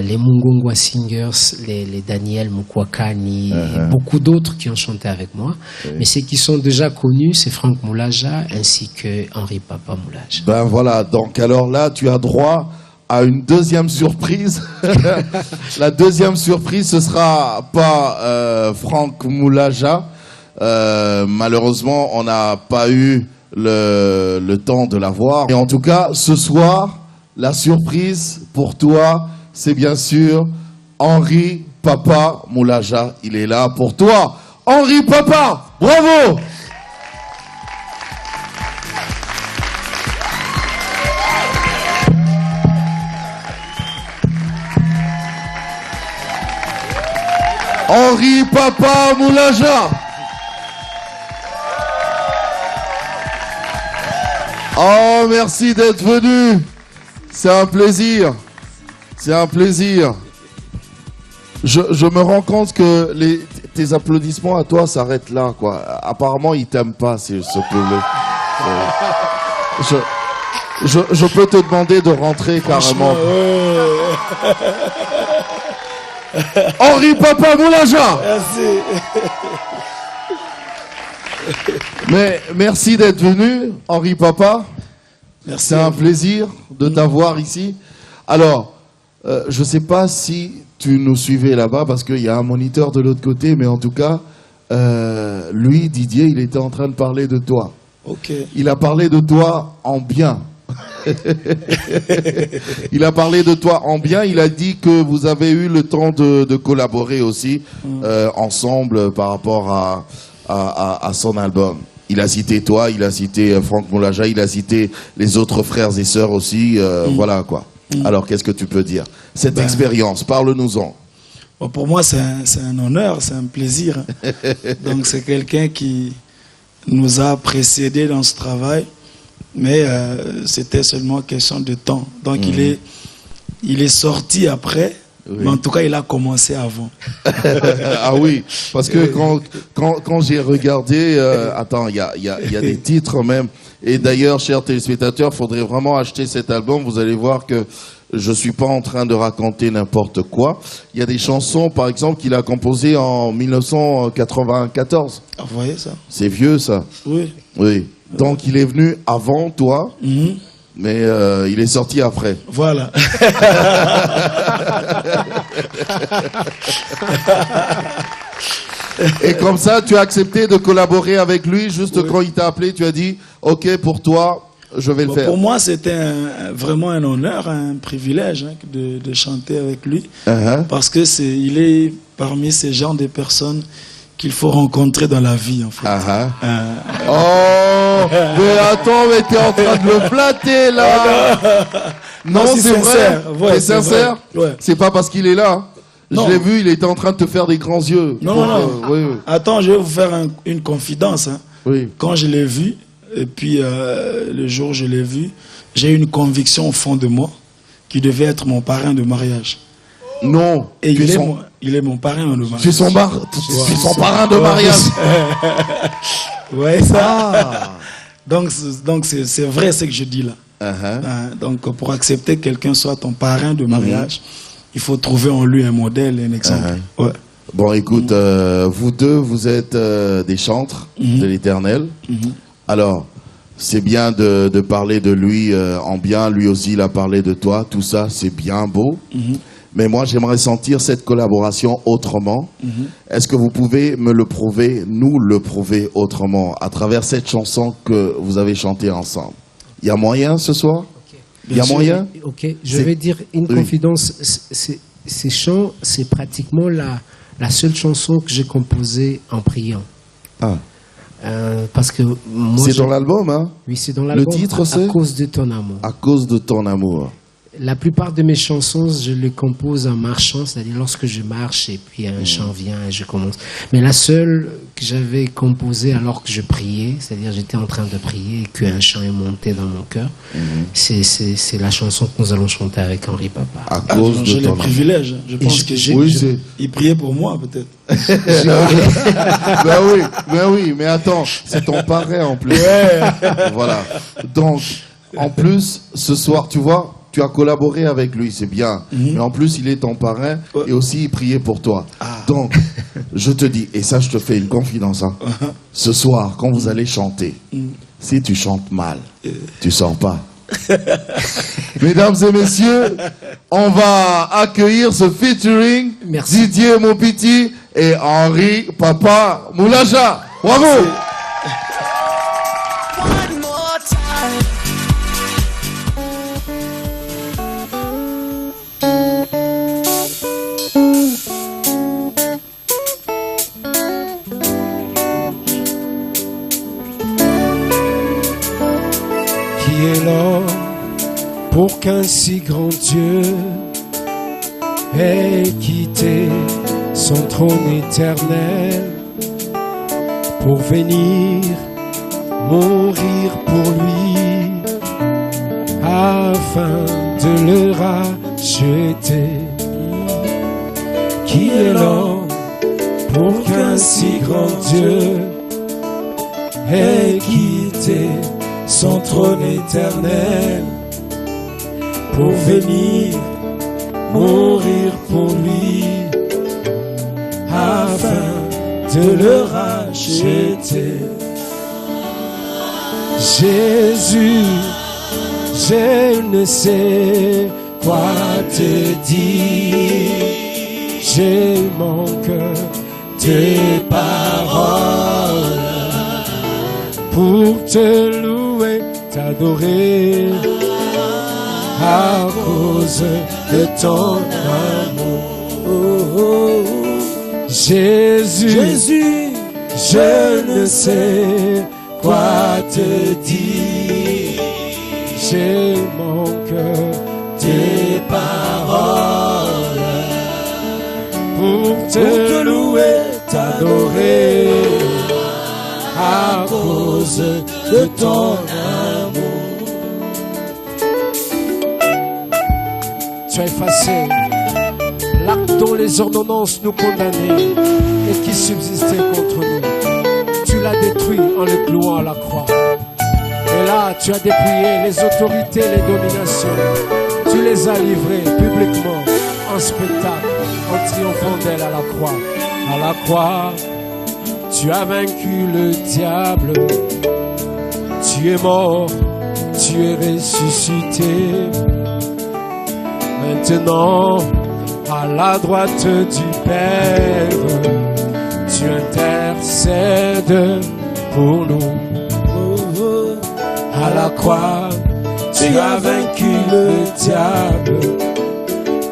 Les Mungongwa Singers, les Daniel Mukwakani, et beaucoup d'autres qui ont chanté avec moi. Mais ceux qui sont déjà connus, c'est Franck Moulaja ainsi que Henri Papa Moulaja. Ben voilà, donc alors là, tu as droit à une deuxième surprise. La deuxième surprise, ce sera pas Franck Moulaja. Malheureusement, on n'a pas eu le temps de la voir. Et en tout cas, ce soir, la surprise pour toi, c'est bien sûr Henri Papa Moulaja. Il est là pour toi. Henri Papa, bravo! Henri Papa Moulaja. Oh, merci d'être venu. C'est un plaisir. C'est un plaisir. Je me rends compte que tes applaudissements à toi s'arrêtent là, quoi. Apparemment, ils t'aiment pas, ce public. Je peux te demander de rentrer carrément. Henri Papa Moulaja. Merci. Mais merci d'être venu, Henri Papa. Merci. C'est un plaisir de t'avoir ici. Alors, je ne sais pas si tu nous suivais là-bas parce qu'il y a un moniteur de l'autre côté, mais en tout cas, lui, Didier, il était en train de parler de toi. Ok. Il a parlé de toi en bien. Il a parlé de toi en bien. Il a dit que vous avez eu le temps de collaborer aussi ensemble par rapport à son album. Il a cité toi, il a cité Franck Moulaja, il a cité les autres frères et sœurs aussi. Voilà quoi. Alors qu'est-ce que tu peux dire? Cette expérience, parle-nous-en. Bon, pour moi, c'est un honneur, c'est un plaisir. Donc c'est quelqu'un qui nous a précédés dans ce travail, mais c'était seulement question de temps. Donc il est sorti après. Oui. Mais en tout cas, il a commencé avant. Ah oui, parce que quand j'ai regardé, attends, il y a des titres même. Et d'ailleurs, chers téléspectateurs, il faudrait vraiment acheter cet album. Vous allez voir que je suis pas en train de raconter n'importe quoi. Il y a des chansons, par exemple, qu'il a composées en 1994. Ah, vous voyez ça? C'est vieux, ça. Oui. Oui. Donc, il est venu avant toi. Mais il est sorti après. Voilà. Et comme ça, tu as accepté de collaborer avec lui. Juste quand il t'a appelé, tu as dit « Ok, pour toi, je vais le faire ». Pour moi, c'était vraiment un honneur, un privilège de chanter avec lui. Parce que il est parmi ces genres de personnes qu'il faut rencontrer dans la vie, en fait. Oh, mais attends, mais t'es en train de le flatter, là. Non, c'est vrai. Ouais, c'est sincère. Ouais. C'est pas parce qu'il est là. Non. Je l'ai vu, il était en train de te faire des grands yeux. Non. Oui. Attends, je vais vous faire une confidence. Oui. Quand je l'ai vu, et puis le jour où je l'ai vu, j'ai eu une conviction au fond de moi qu'il devait être mon parrain de mariage. Non. Et il est mon parrain de mariage. Tu es son parrain de mariage. Ouais, ça. Donc c'est vrai ce que je dis là. Donc pour accepter que quelqu'un soit ton parrain de mariage, il faut trouver en lui un modèle, un exemple. Ouais. Bon, écoute, vous deux, vous êtes des chantres de l'Éternel. Alors, c'est bien de parler de lui en bien. Lui aussi, il a parlé de toi. Tout ça, c'est bien beau. Mais moi, j'aimerais sentir cette collaboration autrement. Est-ce que vous pouvez me le prouver, nous le prouver autrement, à travers cette chanson que vous avez chantée ensemble? Il y a moyen ce soir? Il y a moyen? Ok, je vais dire une confidence. Ces chants, c'est pratiquement la seule chanson que j'ai composée en priant. Parce que moi, C'est dans l'album, hein? oui, c'est dans l'album. titre, À c'est cause de ton amour. À cause de ton amour. La plupart de mes chansons, je les compose en marchant, c'est-à-dire lorsque je marche et puis un chant vient et je commence. Mais la seule que j'avais composée alors que je priais, c'est-à-dire j'étais en train de prier et qu'un chant est monté dans mon cœur, c'est la chanson que nous allons chanter avec Henri Papa. À cause J'ai de le ton amour. privilège. Je pense que Oui, c'est... il priait pour moi, peut-être. Ben oui, mais attends, c'est ton parrain en plus. Voilà. Donc, en plus, ce soir, tu vois, tu as collaboré avec lui, c'est bien. Mais en plus, il est ton parrain et aussi il priait pour toi. Donc, je te dis, et ça, je te fais une confidence. Hein. Ce soir, quand vous allez chanter, si tu chantes mal, tu sors pas. Mesdames et messieurs, on va accueillir ce featuring Merci. Didier Mopiti et Henri Papa Moulaja. Bravo! One more time. Qui est l'homme pour qu'un si grand Dieu ait quitté son trône éternel pour venir mourir pour lui afin de le racheter. Qui est l'homme pour qu'un si grand Dieu ait quitté son trône éternel pour venir mourir pour lui afin de le racheter. Jésus, je ne sais quoi te dire, j'ai manque de paroles pour te louer, t'adorer à cause de ton amour. Jésus, je ne sais quoi te dire, j'ai manque de paroles pour te louer, t'adorer à cause de ton amour. Tu as effacé l'acte dont les ordonnances nous condamnaient et qui subsistait contre nous. Tu l'as détruit en le clouant à la croix. Et là, tu as dépouillé les autorités, les dominations. Tu les as livrées publiquement en spectacle, en triomphant d'elles à la croix. À la croix, tu as vaincu le diable. Tu es mort, tu es ressuscité. Maintenant, à la droite du Père, tu intercèdes pour nous. À la croix, tu as vaincu le diable.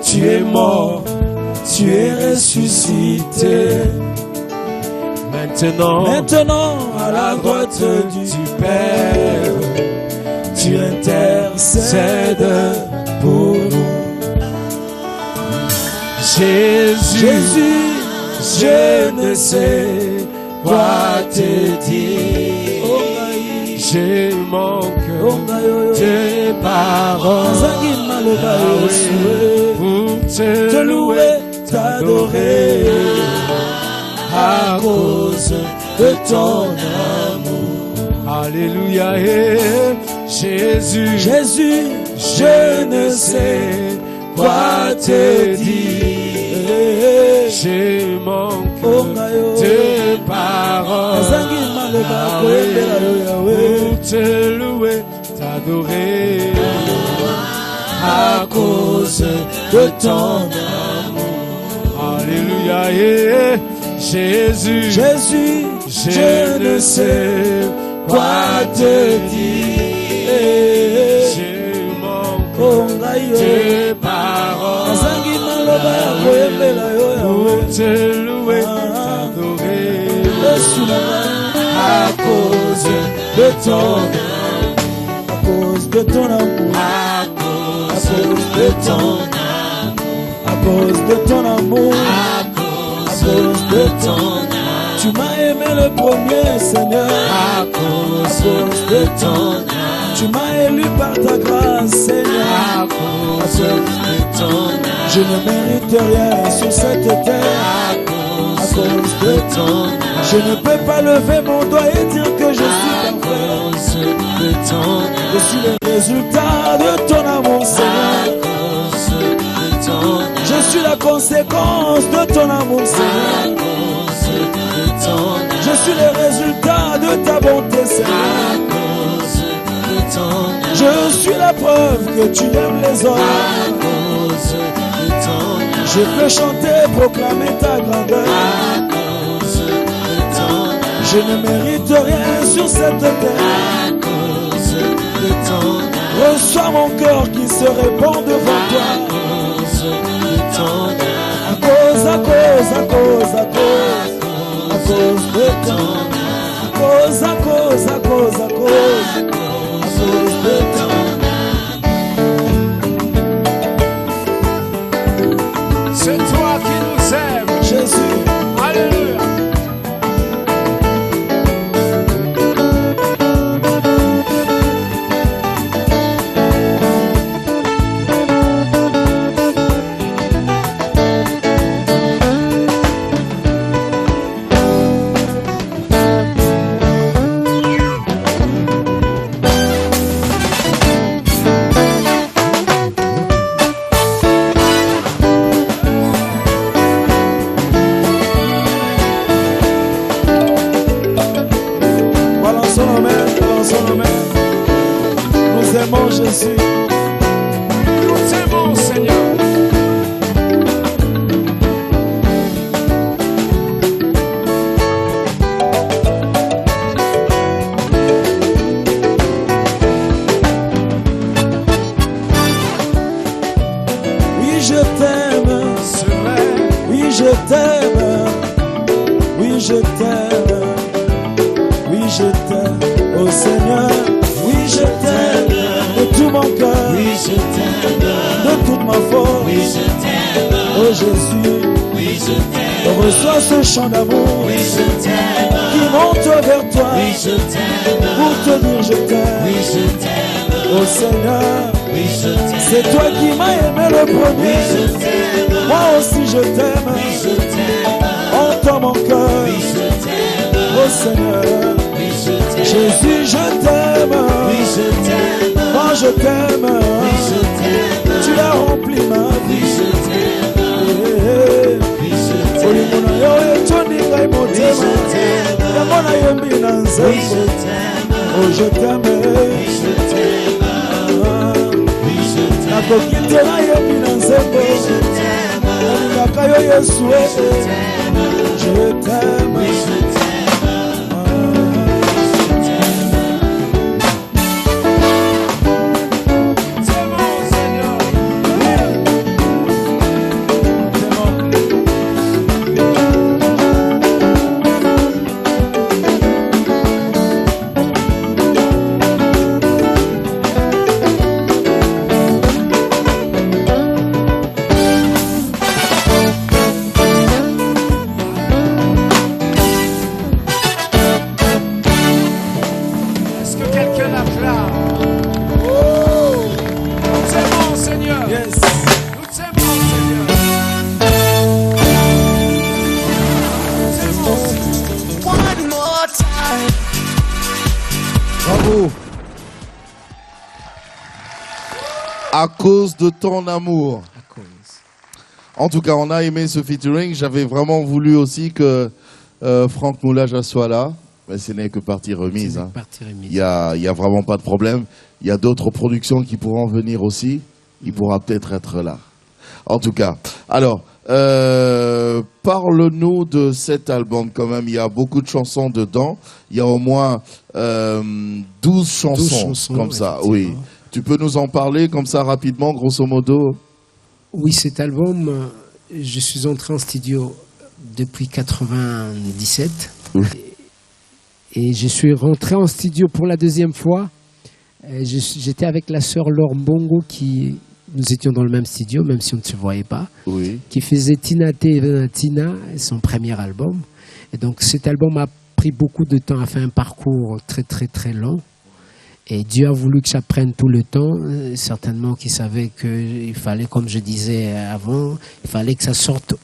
Tu es mort, tu es ressuscité. Maintenant, à la droite du Père, tu intercèdes pour nous. Jésus, je ne sais quoi te dire. J'ai manque de paroles pour te louer, t'adorer à cause de ton amour. Alléluia. Et Jésus, je ne sais quoi te dire. J'ai manque de paroles pour te louer, t'adorer à cause de ton amour. Alléluia. Et Jésus, je ne sais quoi te dire. J'ai manque de paroles pour te louer, t'adorer à cause de ton amour, à cause de ton amour, à à cause cause de de ton ton amour, à cause de ton amour, à cause de ton amour, tu m'as aimé le premier, Seigneur, à cause de ton amour, tu m'as élu par ta grâce, Seigneur, à cause de ton amour, je ne mérite rien sur cette terre, à cause de ton amour, je ne peux pas lever mon doigt et dire que je suis à parfait, cause de ton amour, je suis le résultat de ton amour, à Seigneur, cause de ton amour, je suis la conséquence de ton amour, à Seigneur, cause de ton amour, je suis le résultat de ta bonté, à Seigneur, cause de ton amour, je suis la preuve que tu aimes les à hommes. cause de ton amour, Je peux chanter, proclamer ta grandeur. à cause de ton amour, Je ne mérite rien sur cette terre. à cause de ton amour, Reçois mon cœur qui se répand devant à toi. cause de ton amour, À cause, à cause, à cause, à cause, à cause de ton. À cause, à cause, à cause, à cause, à cause de ton. c'est toi qui nous aimes. Jésus, Alléluia. balançons nos mains, balançons nos mains. Nous aimons Jésus. Nous t'aimons, Seigneur. Oui, je t'aime. C'est vrai. Oui, je t'aime. Oui, je t'aime. Oui, je t'aime. Oh Seigneur. Oui, je t'aime. De tout mon cœur. Oui, je t'aime. De toute ma force. Oui, je t'aime. Oh Jésus. Oui, je t'aime. Reçois ce chant d'amour Oui, je t'aime. qui monte vers toi. Oui, je t'aime. Pour te dire je t'aime. Oui, je t'aime. Oh Seigneur. Oui, je t'aime. C'est toi qui m'as aimé le Oui, premier. je t'aime. Moi aussi je t'aime. Oui, je t'aime. Entends mon cœur. Oui, je t'aime. Oh Seigneur. Oui, je t'aime. Jésus, je t'aime. Oui, je t'aime. Moi je t'aime. Oui, je t'aime. Tu as rempli ma Oui, vie. je t'aime. Eh, Oui, je t'aime. olimuna yo etondi ngai Oui, motema je t'aime. yango nayembi na Oui, nzembo je t'aime. oh je t'aime Oui, je t'aime. Oui, je t'aime. nakoki te nayembi na nzembo Oui, je t'aime. nalingaka yo yesu Oui, je t'aime. je t'aime Oui, je t'aime. C'est bon, Seigneur. Est-ce que quelqu'un l'acclame? Nous t'aimons, Seigneur. yes Nous t'aimons, Seigneur. Nous t'aimons, Seigneur. One more time. Bravo. À cause de ton amour. À cause. En tout cas, on a aimé ce featuring. J'avais vraiment voulu aussi que Franck Moulaja soit là. Mais ce n'est que partie remise. Hein. Partie remise. Il y a vraiment pas de problème. Il y a d'autres productions qui pourront venir aussi. Il pourra peut-être être là. En tout cas. Alors, parle-nous de cet album quand même. Il y a beaucoup de chansons dedans. Il y a au moins 12 chansons, comme ça. Oui. effectivement. Tu peux nous en parler comme ça rapidement, grosso modo? Oui, cet album, je suis entré en studio depuis 97. Oui. Et je suis rentré en studio pour la deuxième fois. J'étais avec la sœur Laure Mbongo nous étions dans le même studio, même si on ne se voyait pas, Oui. qui faisait Tina Te Tina, son premier album. Et donc cet album a pris beaucoup de temps, a fait un parcours très très très long. Et Dieu a voulu que ça prenne tout le temps, certainement qu'il savait qu'il fallait, comme je disais avant, il fallait que ça sorte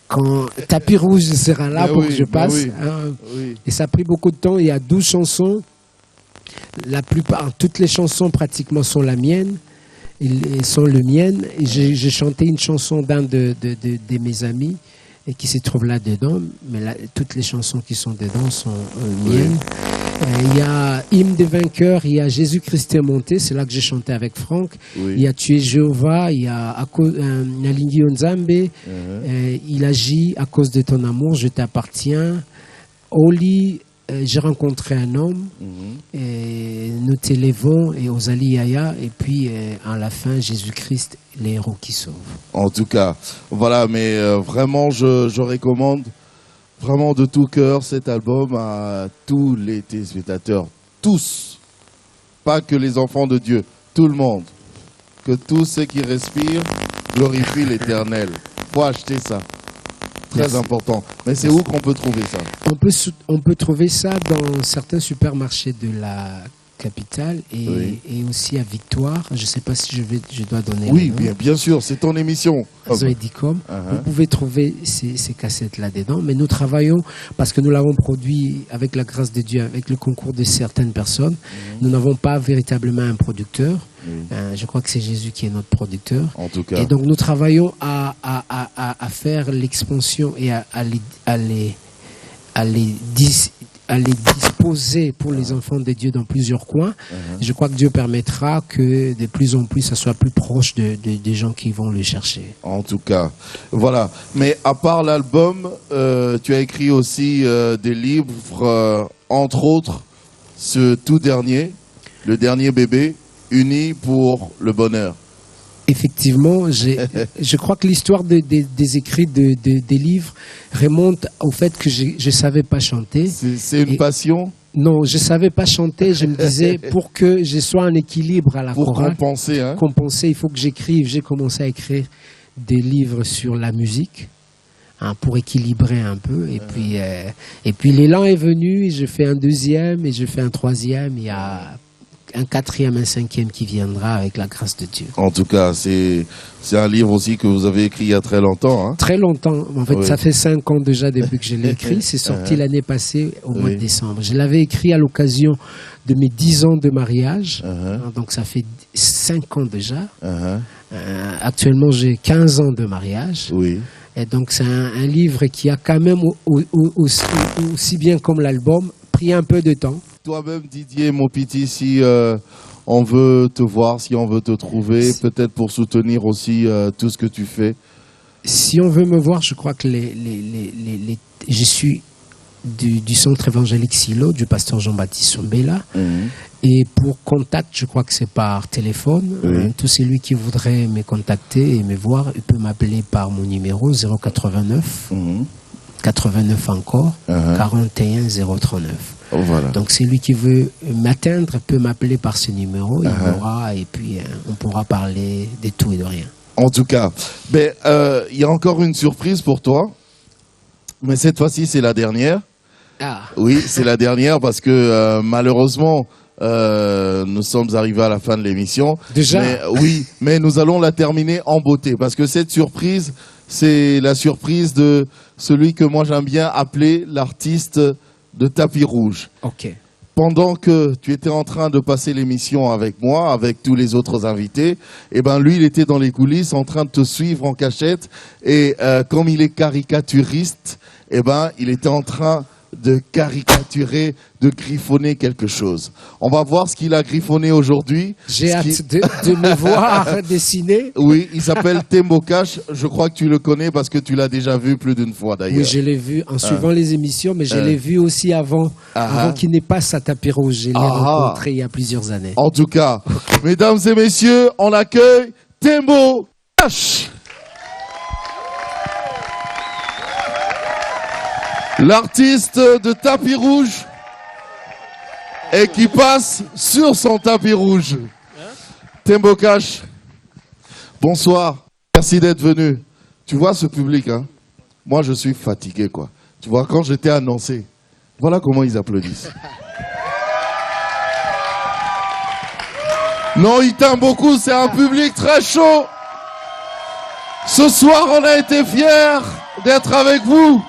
quand Tapis Rouge sera là pour que je passe. Oui. Et ça a pris beaucoup de temps, il y a 12 chansons, toutes les chansons pratiquement sont la mienne, elles sont les miennes. Et j'ai chanté une chanson d'un de mes amis, et qui se trouve là-dedans, mais toutes les chansons qui sont dedans sont miennes. Il y a Hymne des vainqueurs, il y a Jésus-Christ est monté, c'est là que j'ai chanté avec Franck. Oui. Il y a Tu es Jéhovah, il y a Nalingi Onzambe, il agit à cause de ton amour, je t'appartiens. Oli, j'ai rencontré un homme, et nous t'élevons, et Ozali Yaya, et puis à la fin, Jésus-Christ, les héros qui sauvent. En tout cas, voilà, mais vraiment, je recommande vraiment de tout cœur cet album à tous les téléspectateurs, tous, pas que les enfants de Dieu, tout le monde, que tous ceux qui respirent glorifient l'Éternel. Faut acheter ça, très Merci. important. Mais c'est où qu'on peut trouver ça? On peut trouver ça dans certains supermarchés de la capitale Oui. et aussi à Victoire. Je ne sais pas si je dois donner Oui, le nom. bien sûr, c'est ton émission. Zoédicom. Vous pouvez trouver ces cassettes-là dedans, mais nous travaillons, parce que nous l'avons produit avec la grâce de Dieu, avec le concours de certaines personnes. Nous n'avons pas véritablement un producteur. Je crois que c'est Jésus qui est notre producteur. En tout cas. Et donc nous travaillons à faire l'expansion et à les disposer pour les enfants de Dieu dans plusieurs coins. Je crois que Dieu permettra que de plus en plus ça soit plus proche des gens qui vont le chercher. En tout cas, voilà. Mais à part l'album, tu as écrit aussi des livres, entre autres, ce tout dernier, le dernier bébé, Unis pour le bonheur. Effectivement, je crois que l'histoire des écrits des livres remonte au fait que je ne savais pas chanter. C'est une passion Non, je ne savais pas chanter. Je me disais, pour que je sois en équilibre à la pour chorale, compenser, hein. compenser, il faut que j'écrive. J'ai commencé à écrire des livres sur la musique, pour équilibrer un peu. Et puis l'élan est venu, je fais un deuxième et je fais un troisième. Il y a un quatrième, un cinquième qui viendra avec la grâce de Dieu. En tout cas, c'est un livre aussi que vous avez écrit il y a très longtemps, hein. Très longtemps. En fait, Oui. ça fait 5 ans déjà depuis que je l'ai écrit. C'est sorti l'année passée au mois de Oui. décembre. Je l'avais écrit à l'occasion de mes 10 ans de mariage. Donc ça fait 5 ans déjà. Actuellement, j'ai 15 ans de mariage. Oui. Et donc c'est un livre qui a quand même, aussi bien comme l'album, pris un peu de temps. Toi-même, Didier Mopiti, si on veut te voir, si on veut te trouver, peut-être pour soutenir aussi tout ce que tu fais. Si on veut me voir, je crois que je suis du centre évangélique Silo, du pasteur Jean-Baptiste Sombela. Et pour contact, je crois que c'est par téléphone. Tout celui qui voudrait me contacter et me voir, il peut m'appeler par mon numéro 089 89 encore 41 039. Voilà. Donc celui qui veut m'atteindre peut m'appeler par ce numéro, il m'aura, et puis on pourra parler de tout et de rien. En tout cas, il y a encore une surprise pour toi, mais cette fois-ci c'est la dernière. Oui, c'est la dernière parce que malheureusement nous sommes arrivés à la fin de l'émission. Déjà. Mais nous allons la terminer en beauté parce que cette surprise, c'est la surprise de celui que moi j'aime bien appeler l'artiste de Tapis Rouge. Ok. Pendant que tu étais en train de passer l'émission avec moi, avec tous les autres invités, lui, il était dans les coulisses en train de te suivre en cachette. Et comme il est caricaturiste, il était en train de caricaturer, de griffonner quelque chose. On va voir ce qu'il a griffonné aujourd'hui. J'ai hâte de me voir dessiner. Oui, il s'appelle Tembo Cash. Je crois que tu le connais parce que tu l'as déjà vu plus d'une fois d'ailleurs. Oui, je l'ai vu en suivant les émissions, mais je l'ai vu aussi avant qu'il n'ait pas sa Tapis Rouge. Je l'ai rencontré il y a plusieurs années. En tout cas, mesdames et messieurs, on accueille Tembo Cash. L'artiste de Tapis Rouge, et qui passe sur son tapis rouge. Tembo Cash, bonsoir. Merci d'être venu. Tu vois ce public, hein? Moi, je suis fatigué, quoi. Tu vois, quand j'étais annoncé, voilà comment ils applaudissent. Non, il t'aime beaucoup, c'est un public très chaud. Ce soir, on a été fiers d'être avec vous.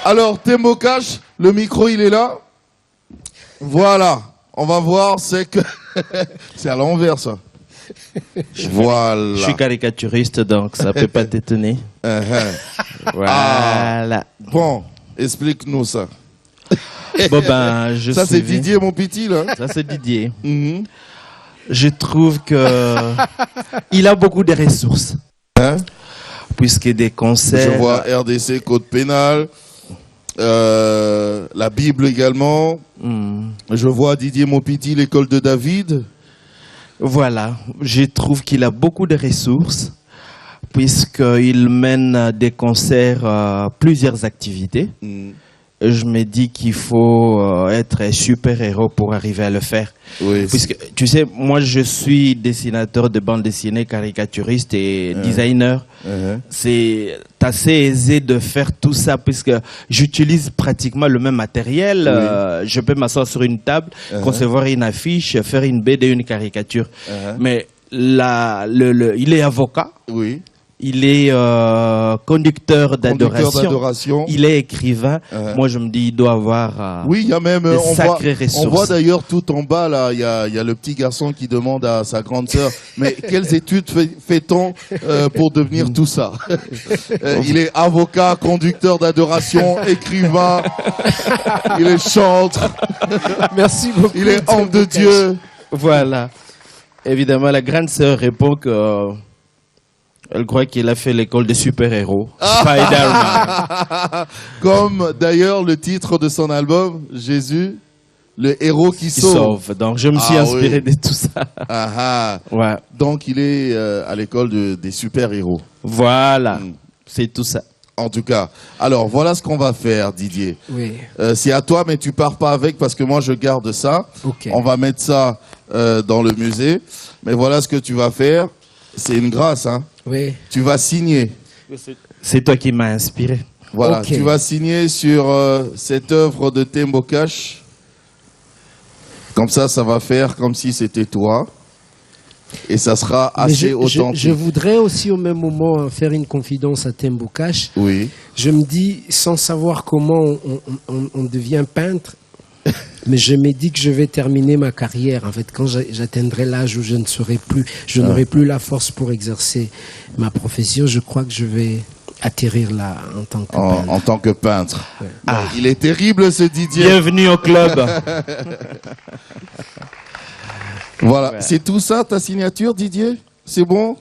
Alors, Tembo Cash, le micro, il est là. Voilà, on va voir, c'est que... c'est à l'envers, ça. Voilà. Je suis caricaturiste, donc ça peut pas t'étonner. Voilà. Bon, explique-nous ça. Bon ben, je Ça, c'est suivais- Didier, mon petit, là. Ça c'est Didier. Mhm. Je trouve que il a beaucoup de ressources, Hein? puisque des concerts. Je vois RDC, Code pénal, la Bible également. Je vois Didier Mopiti, l'école de David. Voilà, je trouve qu'il a beaucoup de ressources, puisqu'il mène des concerts, plusieurs activités. Et je me dis qu'il faut être super-héros pour arriver à le faire. Oui. Puisque, tu sais, moi je suis dessinateur de bande dessinée, caricaturiste et designer. C'est assez aisé de faire tout ça, puisque j'utilise pratiquement le même matériel. Je peux m'asseoir sur une table, concevoir une affiche, faire une BD, une caricature. Mais il est avocat. Oui. Il est conducteur d'adoration. Il est écrivain. Moi, je me dis, il doit avoir Oui, il y a même, des sacrées on ressources. voit d'ailleurs tout en bas, là, il y a le petit garçon qui demande à sa grande sœur, mais quelles études fait-on pour devenir tout ça? Il est avocat, conducteur d'adoration, écrivain, il est chantre, Merci beaucoup. il est homme de Dieu. Voilà. Évidemment, la grande sœur répond que elle croit qu'il a fait l'école des super-héros. Spider-Man. Comme d'ailleurs le titre de son album, Jésus, le héros qui Qui sauve. sauve. Donc, je me suis Ah inspiré oui. de tout ça. Ah, ah. Ouais. Donc il est à l'école des super-héros. Voilà. C'est tout ça. En tout cas, alors voilà ce qu'on va faire, Didier. Oui. C'est à toi, mais tu pars pas avec parce que moi je garde ça. Ok. On va mettre ça dans le musée. Mais voilà ce que tu vas faire. C'est une grâce, hein. Oui. Tu vas signer. C'est toi qui m'as inspiré. Voilà, Ok. tu vas signer sur cette œuvre de Tembo Cash. Comme ça va faire comme si c'était toi. Et ça sera Mais assez je authentique. voudrais aussi au même moment faire une confidence à Tembo Cash. Oui. Je me dis, sans savoir comment on devient peintre, mais je me dis que je vais terminer ma carrière. En fait, quand j'atteindrai l'âge où je ne serai plus, je n'aurai plus la force pour exercer ma profession, je crois que je vais atterrir là en tant que peintre. En tant que peintre. Ah. Il est terrible ce Didier. Bienvenue au club. Voilà. C'est tout ça ta signature, Didier? C'est bon?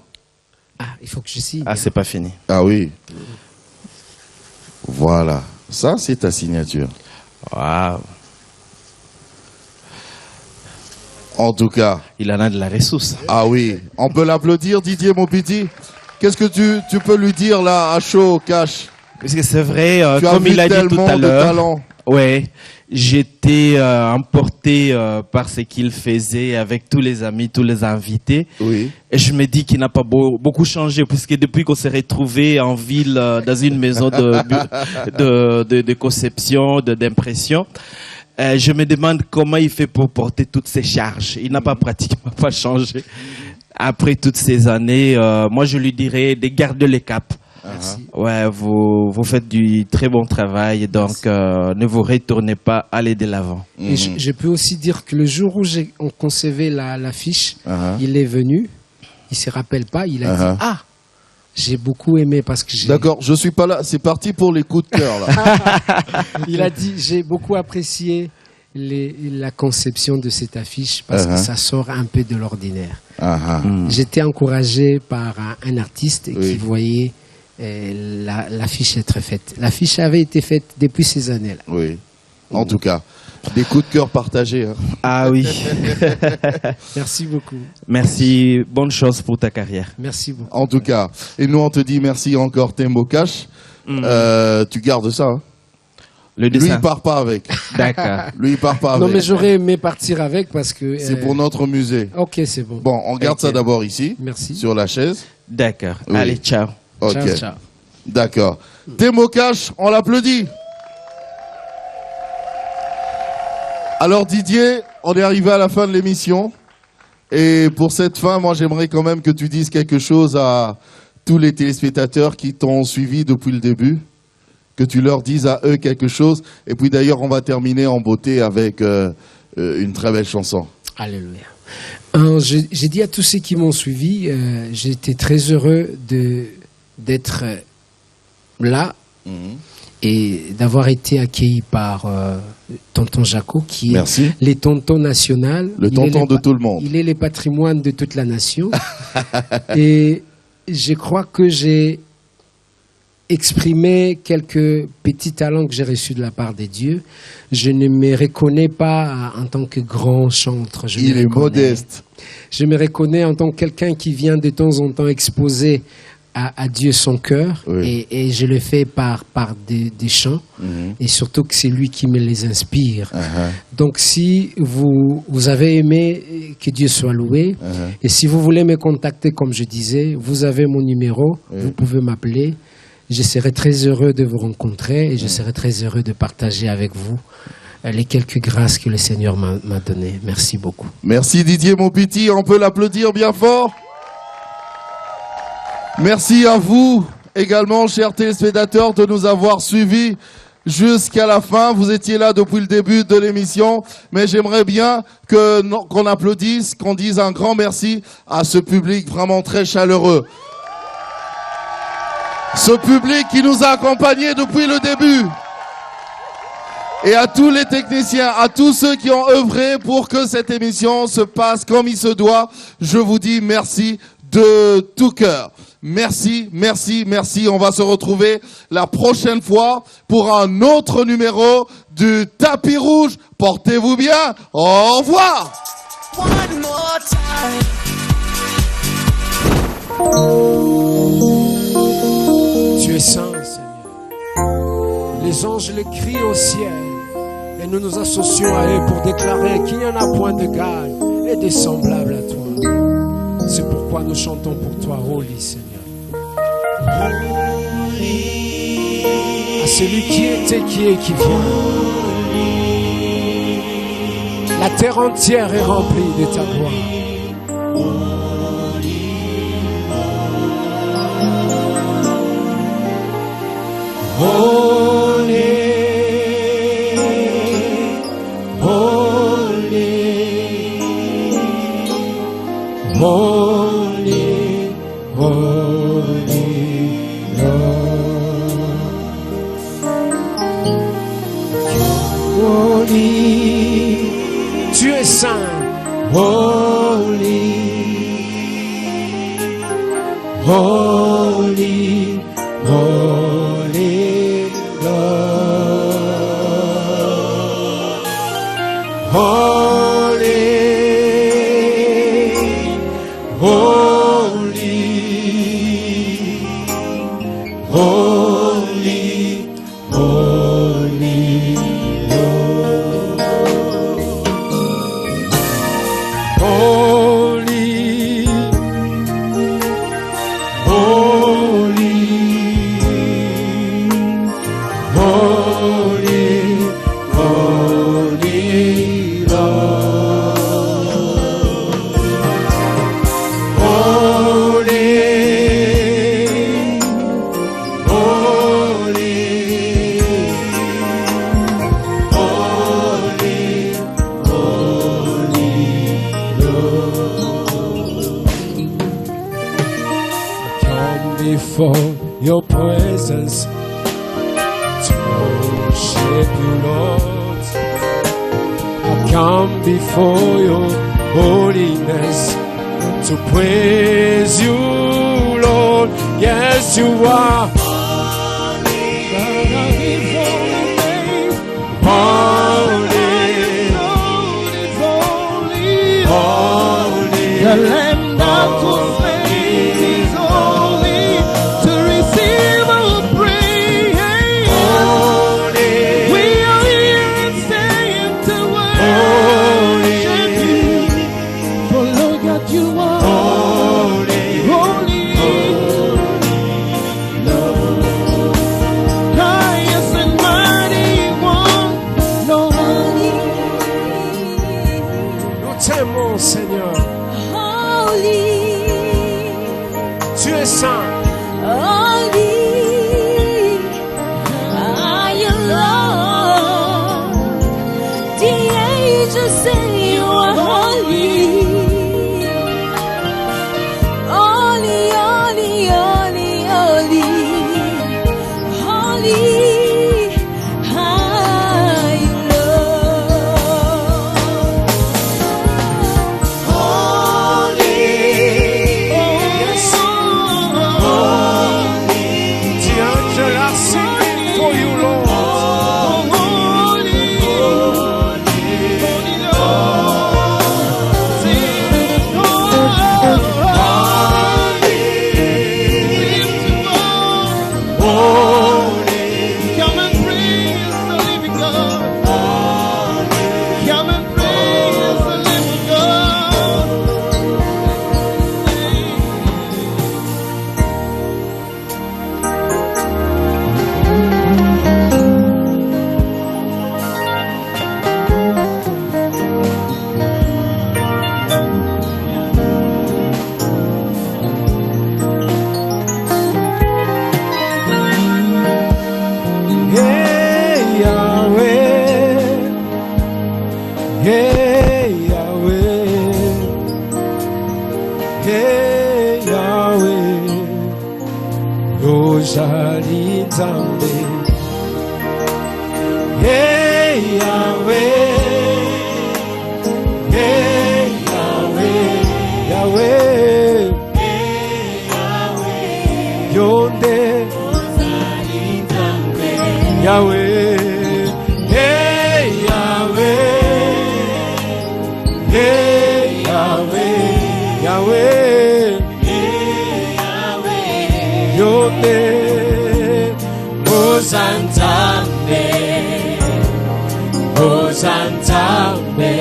Ah, il faut que je signe. Ah, c'est pas fini. Ah oui. Voilà. Ça, c'est ta signature. Waouh. En tout cas. Il en a de la ressource. Ah oui. On peut l'applaudir, Didier, mon petit? Qu'est-ce que tu peux lui dire là, à chaud, Cash? Parce que c'est vrai, Tu as comme vu il a dit tout tellement à de l'heure. talent. Ouais, j'étais emporté par ce qu'il faisait avec tous les amis, tous les invités. Oui. Et je me dis qu'il n'a pas beaucoup changé, puisque depuis qu'on s'est retrouvé en ville, dans une maison de conception, d'impression, je me demande comment il fait pour porter toutes ces charges. Il n'a pas pratiquement pas changé. Après toutes ces années, moi je lui dirais de garder le cap. Merci. Ouais, vous faites du très bon travail, donc ne vous retournez pas, allez de l'avant. Et je peux aussi dire que le jour où on concevait l'affiche, il est venu, il se rappelle pas, il a dit « Ah, j'ai beaucoup aimé parce que j'ai... » D'accord, je suis pas là. C'est parti pour les coups de cœur là. Il a dit « J'ai beaucoup apprécié la conception de cette affiche parce que ça sort un peu de l'ordinaire. J'étais encouragé par un artiste qui voyait l'affiche être faite. L'affiche avait été faite depuis ces années-là. Oui. En tout cas, des coups de cœur partagés. Hein. Ah oui. Merci beaucoup. Merci, bonne chance pour ta carrière. Merci beaucoup. En tout cas, et nous on te dit merci encore Tembo Cash. Tu gardes ça. Hein. Le Lui, dessin. il part pas avec. D'accord. Lui, il part pas Non, avec. mais j'aurais aimé partir avec parce que. C'est pour notre musée. Ok, c'est bon. Bon, on garde Ok. ça d'abord ici, Merci. sur la chaise. D'accord. Oui. Allez, ciao. Ok. Ciao, ciao. D'accord. Temo Cash, on l'applaudit. Alors Didier, on est arrivé à la fin de l'émission. Et pour cette fin, moi j'aimerais quand même que tu dises quelque chose à tous les téléspectateurs qui t'ont suivi depuis le début. Que tu leur dises à eux quelque chose. Et puis d'ailleurs, on va terminer en beauté avec une très belle chanson. Alléluia. J'ai dit à tous ceux qui m'ont suivi, j'étais très heureux d'être là et d'avoir été accueilli par Tonton Jaco, qui Merci. est les tontons national. Le Il est tonton les de tout le monde. Il est le patrimoine de toute la nation. Et je crois que j'ai exprimé quelques petits talents que j'ai reçus de la part de Dieu. Je ne me reconnais pas en tant que grand chanteur. Il est modeste. Je me reconnais en tant que quelqu'un qui vient de temps en temps exposer à Dieu son cœur, Oui. et je le fais par des chants, et surtout que c'est lui qui me les inspire. Donc si vous avez aimé, que Dieu soit loué, et si vous voulez me contacter, comme je disais, vous avez mon numéro, vous pouvez m'appeler. Je serai très heureux de vous rencontrer et je serai très heureux de partager avec vous les quelques grâces que le Seigneur m'a données. Merci beaucoup. Merci Didier mon petit, on peut l'applaudir bien fort. Merci à vous également, chers téléspectateurs, de nous avoir suivis jusqu'à la fin. Vous étiez là depuis le début de l'émission, mais j'aimerais bien qu'on applaudisse, qu'on dise un grand merci à ce public vraiment très chaleureux. Ce public qui nous a accompagnés depuis le début. Et à tous les techniciens, à tous ceux qui ont œuvré pour que cette émission se passe comme il se doit, je vous dis merci de tout cœur. Merci, merci, merci. On va se retrouver la prochaine fois pour un autre numéro du Tapis Rouge. Portez-vous bien. Au revoir. One more time. Tu es saint, Seigneur. Les anges le crient au ciel et nous nous associons à eux pour déclarer qu'il n'y en a point de égal et de semblable à toi. C'est pourquoi nous chantons pour toi, Holy Seigneur. À celui qui était, qui est, qui vient. La terre entière est remplie de ta gloire. Holy, holy, holy, holy Lord. Holy, tu es saint. Holy, holy, holy Lord. Holy, holy, holy, holy Lord. Holy, holy, holy, holy Lord. Holy, holy, holy, come before your presence to worship you, Lord. I come before your holiness to praise you, Lord. Yes, you are. Holy, holy, the Lamb that was slain is holy to receive our praise. Holy, we Nzambe. Hey Yahweh, hey Yahweh, Yahweh, Yonde, Yahweh, hey Yahweh, hey Yahweh, Yahweh, Yonde, Hosantambe, Hosantambe,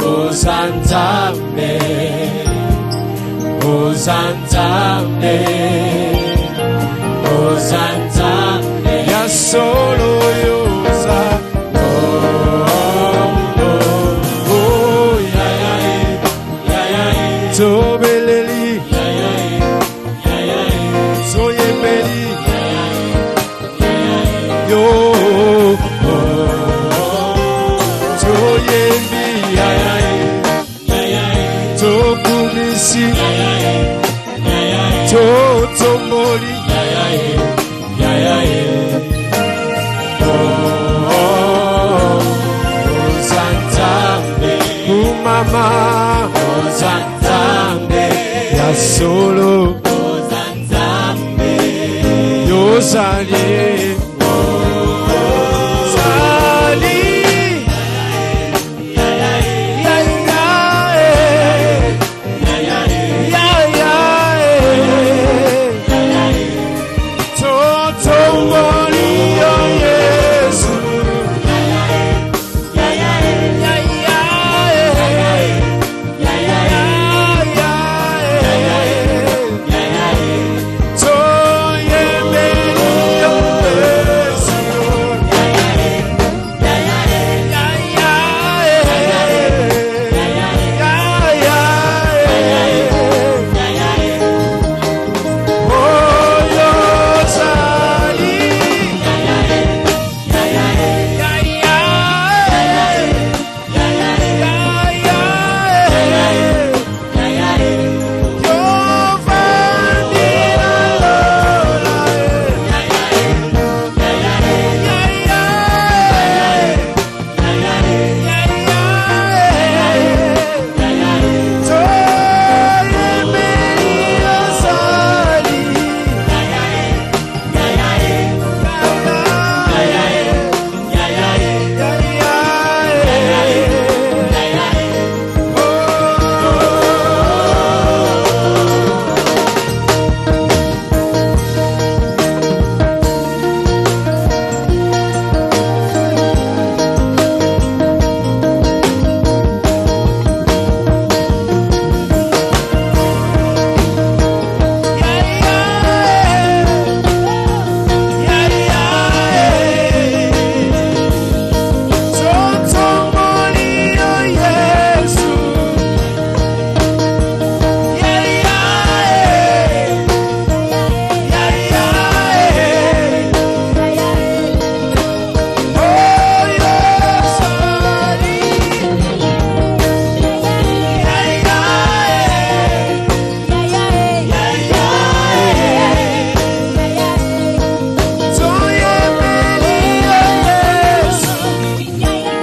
Hosantambe, Hosantambe, Hosantambe, ya solo yosa, oh, oh, oh, ya ya ya ya, tobeleli, ya ya ya ya, soyebeli, ya ya ya, yo, oh, soyebi, ya ya ya, tokumisi, ya ya ya, totomoli, ya ya ya, oh, Hosantambe, umama, Hosantambe, ya solo, Hosantambe, yozali, Zali, ya ya ya, ya ya ya, totomoli, yo Yesu, ya ya ya, ya ya ya, toyebeli, yo Yesu, ya ya